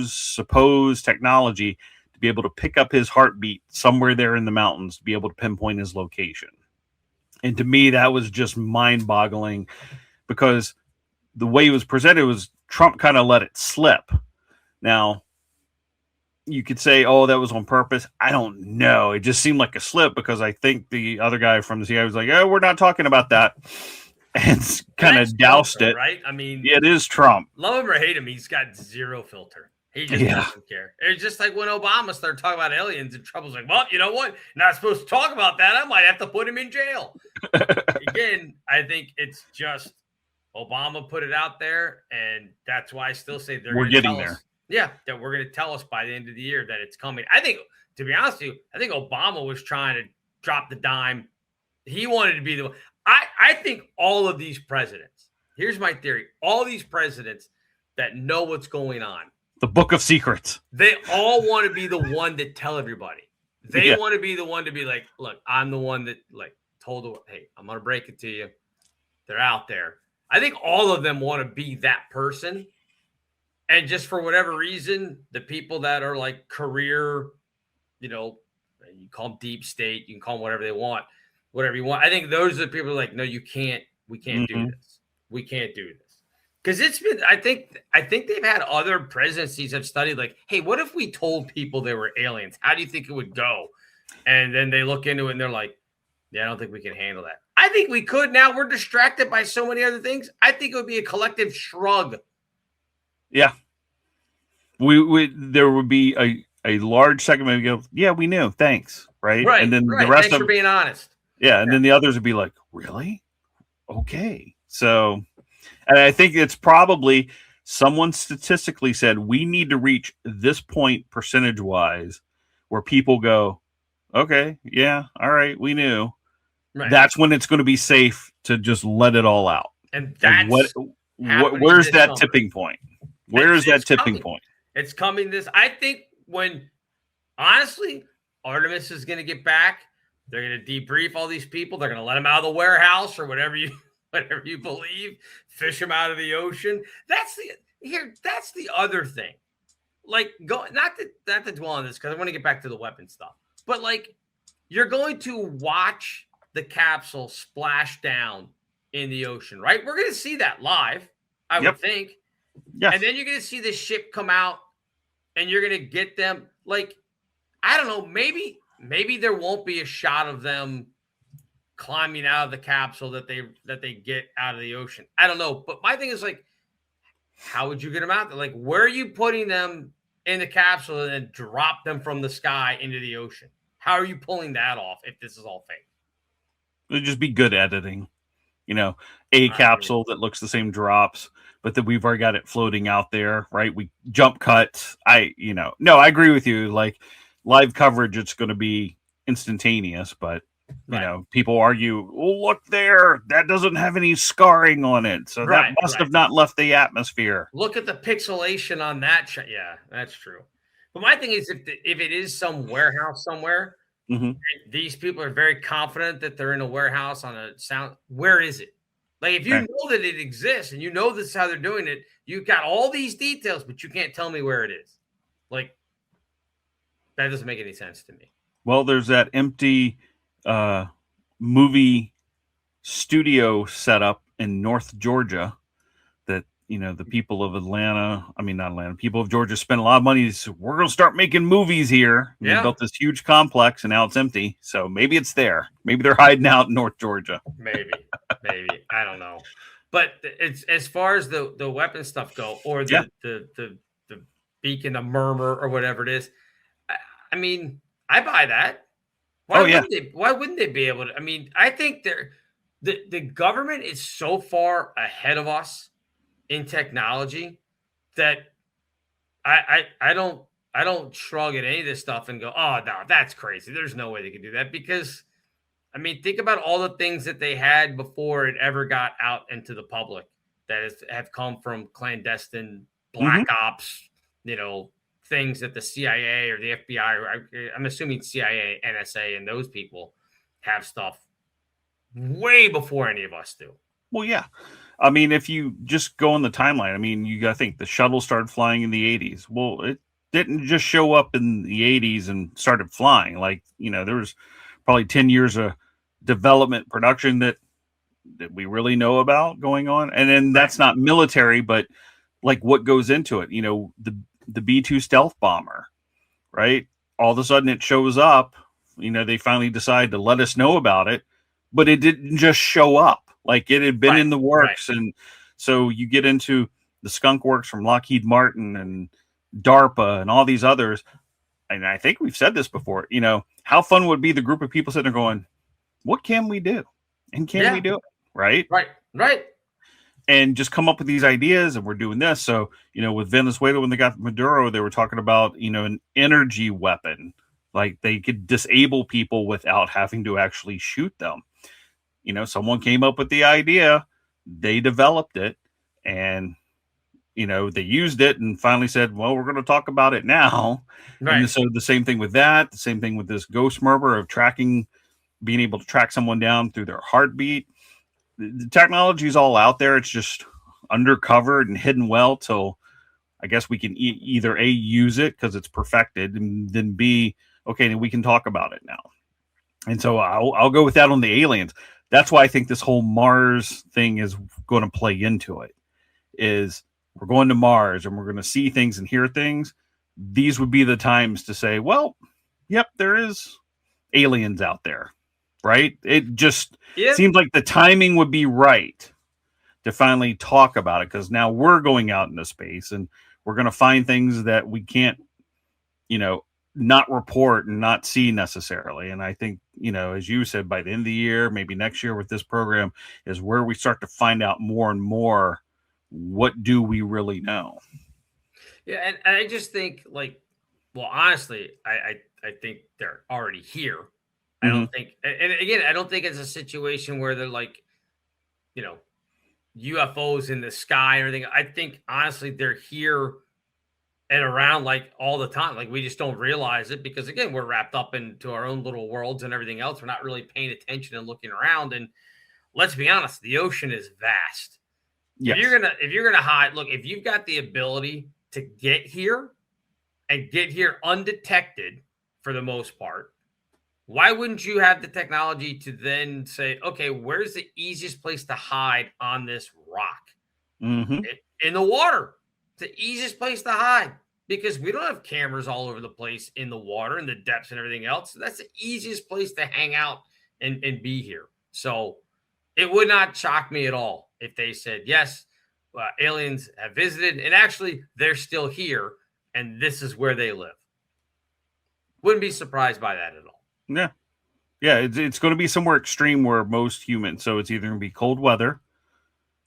supposed technology to be able to pick up his heartbeat somewhere there in the mountains, to be able to pinpoint his location. And to me, that was just mind-boggling, because the way it was presented was Trump kind of let it slip. Now, you could say, oh, that was on purpose. I don't know. It just seemed like a slip, because I think the other guy from the CIA was like, oh, we're not talking about that. And kind of doused it. Right? I mean, it is Trump. Love him or hate him, he's got zero filter. He just doesn't care. It's just like when Obama started talking about aliens, and Trump was like, well, you know what? Not supposed to talk about that. I might have to put him in jail. Again, I think it's just Obama put it out there, and that's why I still say we're getting there. That we're going to tell us by the end of the year that it's coming. I think, to be honest with you, I think Obama was trying to drop the dime. He wanted to be the one. I think all of these presidents, here's my theory, all these presidents that know what's going on, the book of secrets, they all want to be the one to tell everybody. They want to be the one to be like, look, I'm the one that told them, hey, I'm going to break it to you. They're out there. I think all of them want to be that person. And just for whatever reason, the people that are like career, you call them deep state, you can call them whatever they want, whatever you want. I think those are the people who are like, no, you can't, we can't do this. We can't do this. Because it's been, I think they've had other presidencies have studied like, hey, what if we told people they were aliens? How do you think it would go? And then they look into it and they're like, yeah, I don't think we can handle that. I think we could. Now we're distracted by so many other things. I think it would be a collective shrug. Yeah. There would be a large segment of go, yeah, we knew. Thanks. Right. And then the rest Thanks for being honest. Yeah. And then the others would be like, really? Okay. So, and I think it's probably someone statistically said we need to reach this point percentage wise where people go, okay, yeah, all right, we knew. Right. That's when it's going to be safe to just let it all out. And that's where's that tipping point? Where is that tipping point? It's coming I think when, honestly, Artemis is going to get back, they're going to debrief all these people. They're going to let them out of the warehouse or whatever you believe, fish them out of the ocean. that's the other thing. Like, not to dwell on this because I want to get back to the weapon stuff, but like, you're going to watch the capsule splash down in the ocean, right? We're going to see that live, I would think. Yes. And then you're going to see the ship come out, and you're going to get them. Like, I don't know, maybe there won't be a shot of them climbing out of the capsule that they get out of the ocean. I don't know, but my thing is like, how would you get them out there? Like, where are you putting them in the capsule and then drop them from the sky into the ocean? How are you pulling that off if this is all fake? It'd just be good editing. A capsule that looks the same drops, but that we've already got it floating out there, right? We jump cuts. No, I agree with you. Like, live coverage, it's going to be instantaneous, but people argue, oh, look there, that doesn't have any scarring on it, so that must have not left the atmosphere. Look at the pixelation on that shot. Yeah, that's true. But my thing is, if it is some warehouse somewhere, these people are very confident that they're in a warehouse on a sound. Where is it? Like, if you know that it exists and you know this is how they're doing it, you've got all these details, but you can't tell me where it is. Like, that doesn't make any sense to me. Well, there's that empty movie studio setup in North Georgia that the people of people of Georgia spent a lot of money. So we're going to start making movies here. They built this huge complex, and now it's empty. So maybe it's there. Maybe they're hiding out in North Georgia. Maybe I don't know. But it's as far as the weapon stuff go, or the beacon, the murmur, or whatever it is. I mean, I buy that. Why wouldn't they be able to? I mean, I think the government is so far ahead of us in technology that I don't shrug at any of this stuff and go, oh no, that's crazy. There's no way they could do that, because I mean, think about all the things that they had before it ever got out into the public that have come from clandestine black ops, things that the CIA or the FBI, or I'm assuming CIA, NSA, and those people have stuff way before any of us do. Well, yeah. I mean, if you just go on the timeline, I mean, you got to think the shuttle started flying in the 80s. Well, it didn't just show up in the 80s and started flying. Like, there was probably 10 years of development production that we really know about going on. And then that's not military, but like what goes into it, the B-2 stealth bomber, right? All of a sudden it shows up, they finally decide to let us know about it, but it didn't just show up. Like, it had been in the works. And so you get into the skunk works from Lockheed Martin and DARPA and all these others. And I think we've said this before, how fun would be the group of people sitting there going, what can we do? And can we do it? Right. And just come up with these ideas, and we're doing this. So, with Venezuela, when they got Maduro, they were talking about, an energy weapon. Like, they could disable people without having to actually shoot them. Someone came up with the idea, they developed it, and, they used it and finally said, well, we're going to talk about it now. And so the same thing with that, the same thing with this ghost murmur of being able to track someone down through their heartbeat. The technology is all out there. It's just undercovered and hidden well till I guess we can either A, use it because it's perfected, and then B, okay, we can talk about it now. And so I'll go with that on the aliens. That's why I think this whole Mars thing is going to play into it. Is we're going to Mars and we're going to see things and hear things. These would be the times to say, well, yep, there is aliens out there, right? It just seems like the timing would be right to finally talk about it, because now we're going out into space and we're going to find things that we can't, not report and not see necessarily. And I think, as you said, by the end of the year, maybe next year with this program, is where we start to find out more and more, what do we really know? Yeah. And I just think, like, well, honestly, I think they're already here. I don't think, and again, I don't think it's a situation where they're like, UFOs in the sky or anything. I think, honestly, they're here and around like all the time. Like, we just don't realize it because, again, we're wrapped up into our own little worlds and everything else. We're not really paying attention and looking around. And let's be honest, the ocean is vast. Yes. If you're gonna hide, look, if you've got the ability to get here and get here undetected for the most part, why wouldn't you have the technology to then say, okay, where's the easiest place to hide on this rock? In the water. It's the easiest place to hide because we don't have cameras all over the place in the water and the depths and everything else. So that's the easiest place to hang out and be here. So it would not shock me at all if they said, yes, aliens have visited and actually they're still here and this is where they live. Wouldn't be surprised by that at all. Yeah. Yeah. It's going to be somewhere extreme where most humans. So it's either going to be cold weather,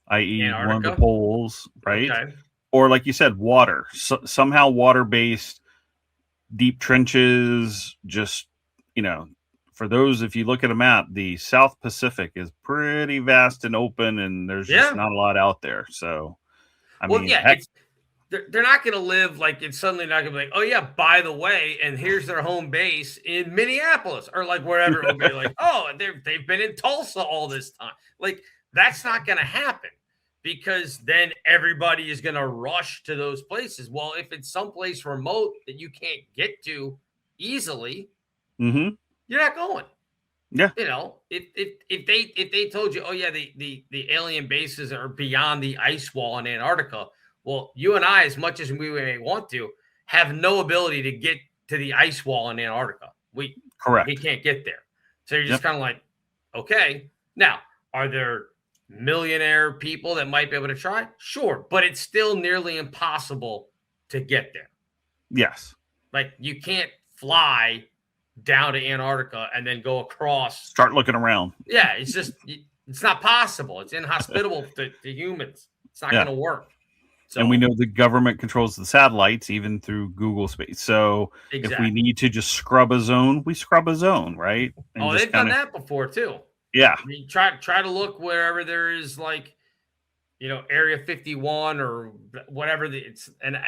i.e. one of the poles, right? Okay. Or like you said, water. Somehow water-based, deep trenches, just, for those, if you look at a map, the South Pacific is pretty vast and open, and there's just not a lot out there. So, they're not going to live like it's suddenly not going to be like, oh, yeah, by the way, and here's their home base in Minneapolis or like wherever. It'll be like, oh, they've been in Tulsa all this time. Like, that's not going to happen because then everybody is going to rush to those places. Well, if it's someplace remote that you can't get to easily, you're not going. Yeah. If they told you, oh, yeah, the alien bases are beyond the ice wall in Antarctica. Well, you and I, as much as we may want to, have no ability to get to the ice wall in Antarctica. We can't get there. So you're just kind of like, okay. Now, are there millionaire people that might be able to try? Sure. But it's still nearly impossible to get there. Yes. Like you can't fly down to Antarctica and then go across. Start looking around. Yeah. It's not possible. It's inhospitable to humans. It's not going to work. So, and we know the government controls the satellites even through Google Space. So if we need to just scrub a zone, we scrub a zone, right? And they've done that before too. Yeah. I mean, try to look wherever there is like, Area 51 or whatever. And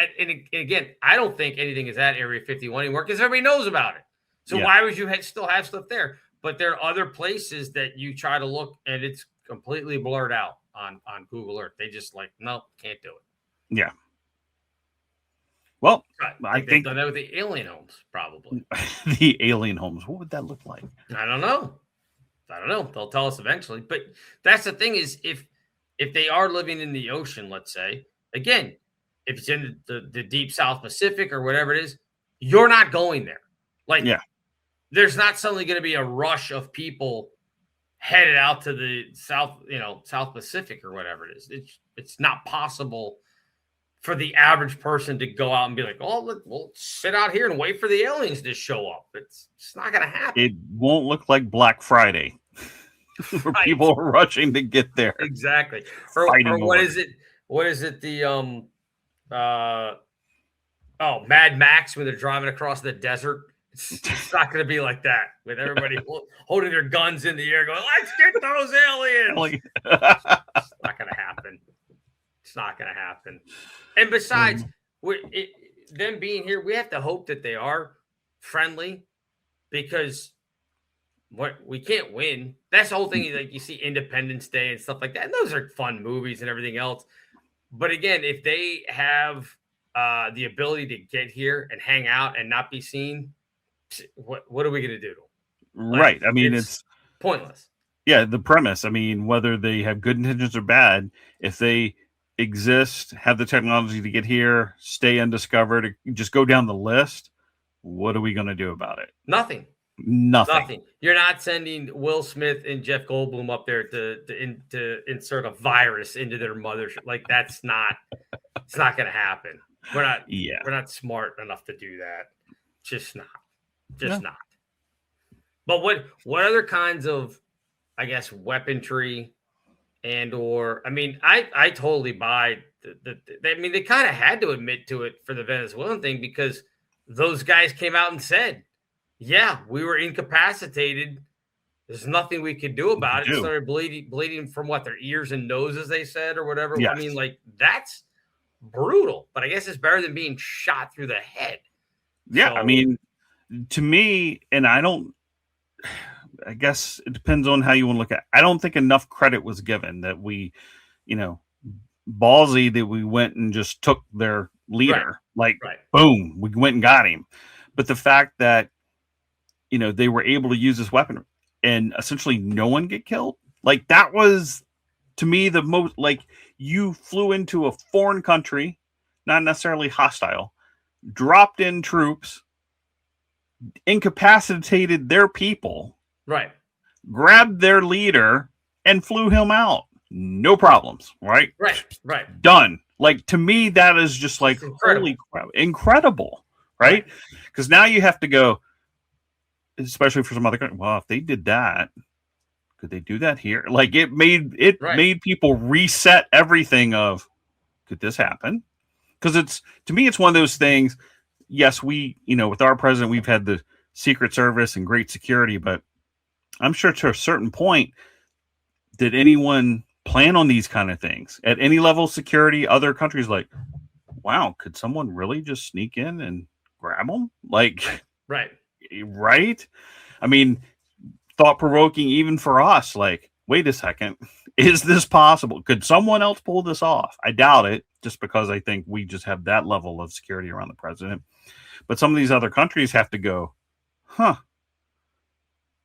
again, I don't think anything is at Area 51 anymore because everybody knows about it. So why would you still have stuff there? But there are other places that you try to look and it's completely blurred out on Google Earth. They just like, no, can't do it. Yeah. Well, I think they've done that with the alien homes, probably. The alien homes. What would that look like? I don't know. They'll tell us eventually. But that's the thing is if they are living in the ocean, let's say, again, if it's in the deep South Pacific or whatever it is, you're not going there. Like, there's not suddenly going to be a rush of people headed out to the South Pacific or whatever it is. It's not possible for the average person to go out and be like, oh, we'll sit out here and wait for the aliens to show up. It's not going to happen. It won't look like Black Friday where people are rushing to get there. Exactly. Or what is it? What is it? The Mad Max when they're driving across the desert. It's not going to be like that with everybody holding their guns in the air going, let's get those aliens. It's not going to happen. It's not going to happen. And besides, them being here, we have to hope that they are friendly because we can't win. That's the whole thing. Like you see Independence Day and stuff like that. And those are fun movies and everything else. But again, if they have the ability to get here and hang out and not be seen, what are we going to do? Right. I mean, it's pointless. Yeah. The premise, I mean, whether they have good intentions or bad, if they exist, have the technology to get here, stay undiscovered, just go down the list, what are we going to do about it? Nothing. You're not sending Will Smith and Jeff Goldblum up there to insert a virus into their mothership. Like it's not going to happen. We're not smart enough to do that. Just not. But what other kinds of, I guess, weaponry I mean, I totally buy they kind of had to admit to it for the Venezuelan thing because those guys came out and said, yeah, we were incapacitated. There's nothing we could do about it. Started bleeding from their ears and noses, they said, or whatever. Yes. I mean, like, that's brutal, but I guess it's better than being shot through the head. Yeah. So, I mean, to me, and I guess it depends on how you want to look at it. I don't think enough credit was given that we, ballsy that we went and just took their leader. Boom, we went and got him. But the fact that, they were able to use this weapon and essentially no one get killed, like that was, to me, the most, like, you flew into a foreign country, not necessarily hostile, dropped in troops, incapacitated their people, right, grabbed their leader and flew him out. No problems, right? Right. Done. Like, to me, that is just like, holy crap, incredible, right? Because now you have to go, especially for some other country, well, if they did that, could they do that here? Like, it made people reset everything of, could this happen? Because to me, it's one of those things. Yes, we, with our president, we've had the Secret Service and great security, but I'm sure to a certain point, did anyone plan on these kind of things at any level of security? Other countries like, wow, could someone really just sneak in and grab them? Like, right? I mean, thought-provoking even for us. Like, wait a second, is this possible? Could someone else pull this off? I doubt it, just because I think we just have that level of security around the president. But some of these other countries have to go,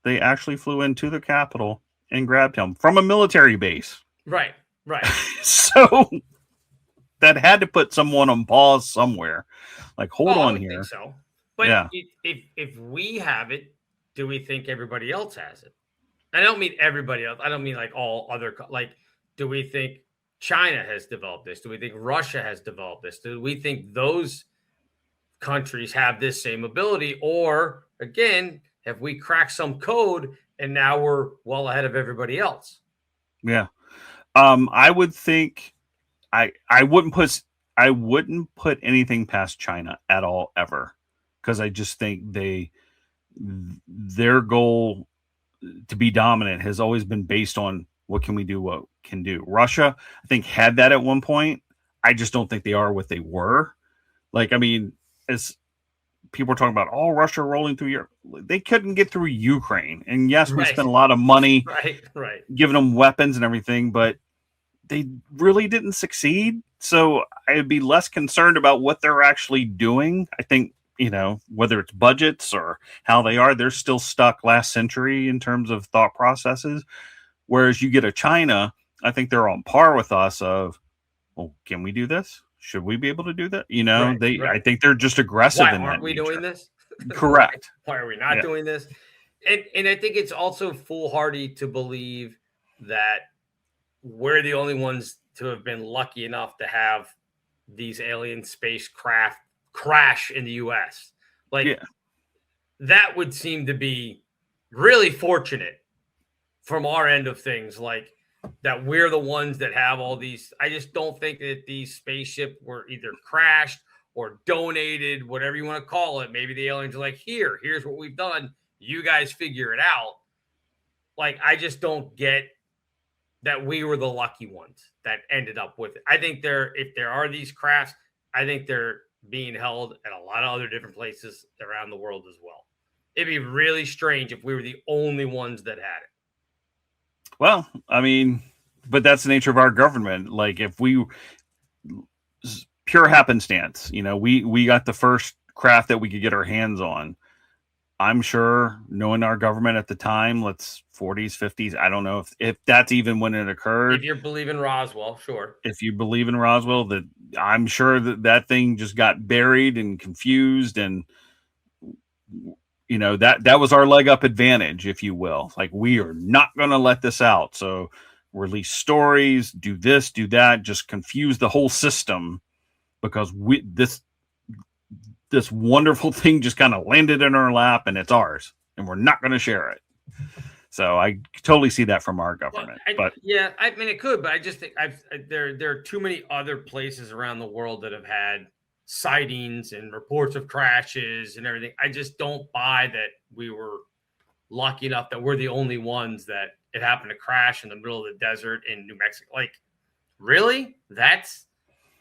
they actually flew into the Capitol and grabbed him from a military base. Right. So that had to put someone on pause somewhere. Like, hold on here. I think so. But if we have it, do we think everybody else has it? I don't mean everybody else. I don't mean like all other, like, do we think China has developed this? Do we think Russia has developed this? Do we think those countries have this same ability? Or, again, have we cracked some code and now we're well ahead of everybody else? Yeah. I would think I wouldn't put anything past China at all, ever. Because I just think their goal to be dominant has always been based on what can we do, what can do. Russia, I think, had that at one point. I just don't think they are what they were. Like, I mean, as people are talking about, Russia rolling through Europe, they couldn't get through Ukraine. And yes, we spent a lot of money giving them weapons and everything, but they really didn't succeed. So I'd be less concerned about what they're actually doing. I think, whether it's budgets or how they are, they're still stuck last century in terms of thought processes. Whereas you get a China, I think they're on par with us of, well, can we do this? Should we be able to do that? I think they're just aggressive. Why aren't we doing this? Correct. Why are we not doing this? And I think it's also foolhardy to believe that we're the only ones to have been lucky enough to have these alien spacecraft crash in the U.S. That would seem to be really fortunate from our end of things, like that we're the ones that have all these. I just don't think that these spaceships were either crashed or donated, whatever you want to call it. Maybe the aliens are like, here's what we've done. You guys figure it out. Like, I just don't get that we were the lucky ones that ended up with it. I think if there are these crafts, I think they're being held at a lot of other different places around the world as well. It'd be really strange if we were the only ones that had it. Well, I mean, but that's the nature of our government. Like, if we pure happenstance, we got the first craft that we could get our hands on. I'm sure, knowing our government at the time, 40s, 50s, I don't know if that's even when it occurred. If you believe in Roswell, sure. If you believe in Roswell, that I'm sure that thing just got buried and confused, and that was our leg up advantage, if you will. Like, we are not going to let this out. So release stories, do this, do that, just confuse the whole system, because this wonderful thing just kind of landed in our lap and it's ours and we're not going to share it. So I totally see that from our government. Well, I mean, it could, but I just think there are too many other places around the world that have had sightings and reports of crashes and everything. I just don't buy that we were lucky enough that we're the only ones that it happened to crash in the middle of the desert in New Mexico. Like, really? That's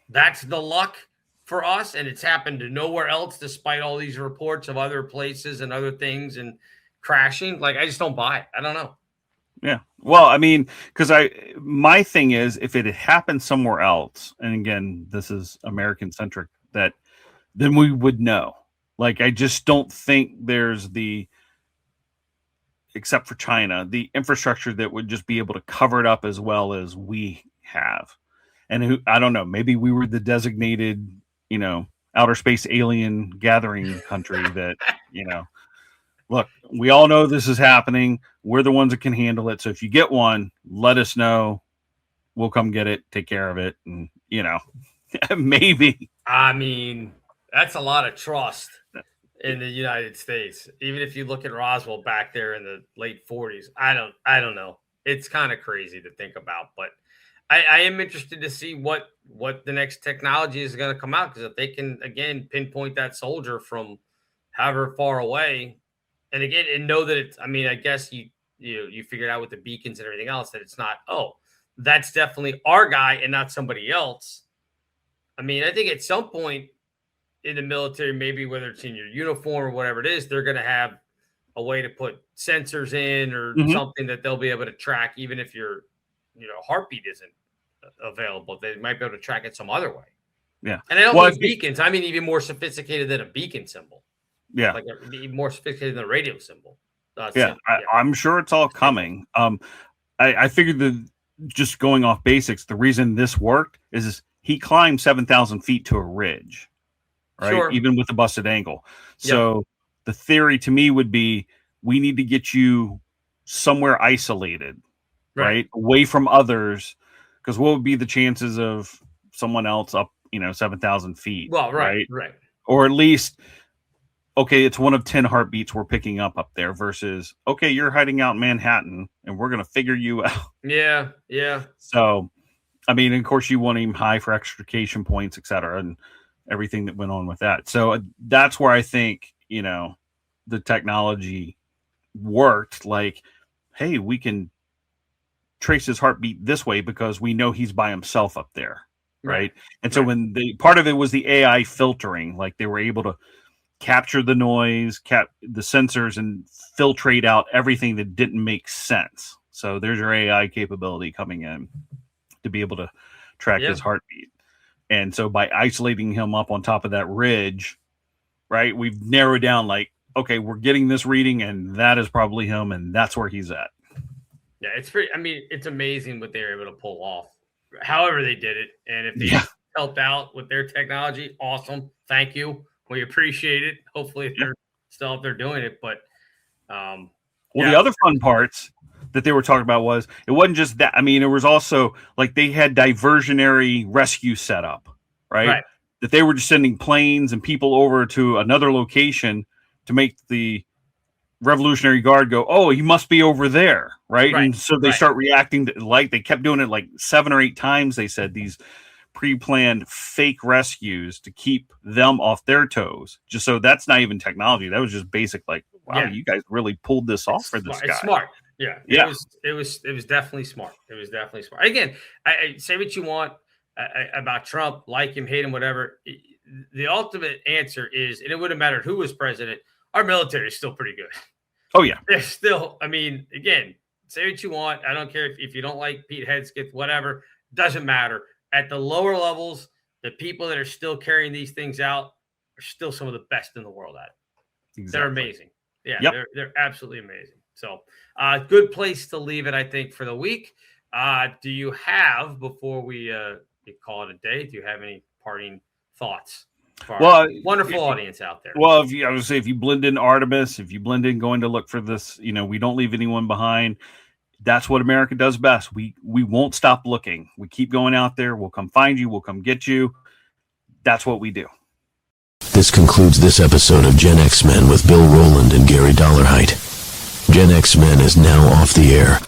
the luck for us, and it's happened to nowhere else, despite all these reports of other places and other things and crashing. Like, I just don't buy it. I don't know. Yeah. Well, I mean, because my thing is, if it had happened somewhere else, and again, this is American centric, then we would know. Like, I just don't think there's except for China, the infrastructure that would just be able to cover it up as well as we have. And I don't know, maybe we were the designated, outer space alien gathering country that, look, we all know this is happening. We're the ones that can handle it. So if you get one, let us know. We'll come get it, take care of it. And, maybe. I mean, that's a lot of trust in the United States. Even if you look at Roswell back there in the late 40s, I don't know. It's kind of crazy to think about, but I am interested to see what the next technology is going to come out, because if they can, again, pinpoint that soldier from however far away, and again, and know that it's, I mean, I guess you figured out with the beacons and everything else that it's not, that's definitely our guy and not somebody else. I mean, I think at some point in the military, maybe whether it's in your uniform or whatever it is, they're going to have a way to put sensors in or something that they'll be able to track, even if your heartbeat isn't available. They might be able to track it some other way. Yeah. And I don't mean beacons. I mean even more sophisticated than a beacon symbol. Yeah. Like even more sophisticated than a radio symbol. I'm sure it's all coming. I figured just going off basics, the reason this worked is he climbed 7,000 feet to a ridge, right? Sure. Even with a busted ankle. So the theory to me would be, we need to get you somewhere isolated, right? Away from others. Because what would be the chances of someone else up, 7,000 feet? Well, right. Or at least, okay, it's one of 10 heartbeats we're picking up there versus, okay, you're hiding out in Manhattan and we're going to figure you out. Yeah. So, I mean, of course, you want to aim high for extrication points, et cetera, and everything that went on with that. So that's where I think, the technology worked. Like, hey, we can trace his heartbeat this way because we know he's by himself up there. Right. And so when part of it was the AI filtering, like they were able to capture the noise, the sensors, and filtrate out everything that didn't make sense. So there's your AI capability coming in to be able to track his heartbeat. And so by isolating him up on top of that ridge, right, we've narrowed down like, okay, we're getting this reading and that is probably him and that's where he's at. Yeah, it's amazing what they were able to pull off, however they did it. And if they helped out with their technology, awesome. Thank you. We appreciate it. Hopefully they're still out there doing it. But the other fun parts that they were talking about was, it wasn't just that. I mean, it was also like they had diversionary rescue set up, right? That they were just sending planes and people over to another location to make the Revolutionary Guard go, oh, he must be over there, right? And so they start reacting to, like, they kept doing it like 7 or 8 times. They said these pre-planned fake rescues to keep them off their toes. Just so that's not even technology. That was just basic, like, wow, you guys really pulled this off for this guy. It's smart. Yeah. It was definitely smart. It was definitely smart. Again, I say what you want about Trump, like him, hate him, whatever. The ultimate answer is, and it wouldn't matter who was president, our military is still pretty good. Oh, yeah. They're still, I mean, again, say what you want. I don't care if you don't like Pete Hegseth, whatever. Doesn't matter. At the lower levels, the people that are still carrying these things out are still some of the best in the world at it. Exactly. They're amazing. Yeah, they're absolutely amazing. So, good place to leave it, I think, for the week. Do you have, before we call it a day, do you have any parting thoughts for our wonderful audience out there? Well, I would say if you blend in Artemis, if you blend in going to look for this, we don't leave anyone behind. That's what America does best. We won't stop looking. We keep going out there. We'll come find you. We'll come get you. That's what we do. This concludes this episode of Gen X Men with Bill Rowland and Gary Dollarhite. Gen X Men is now off the air.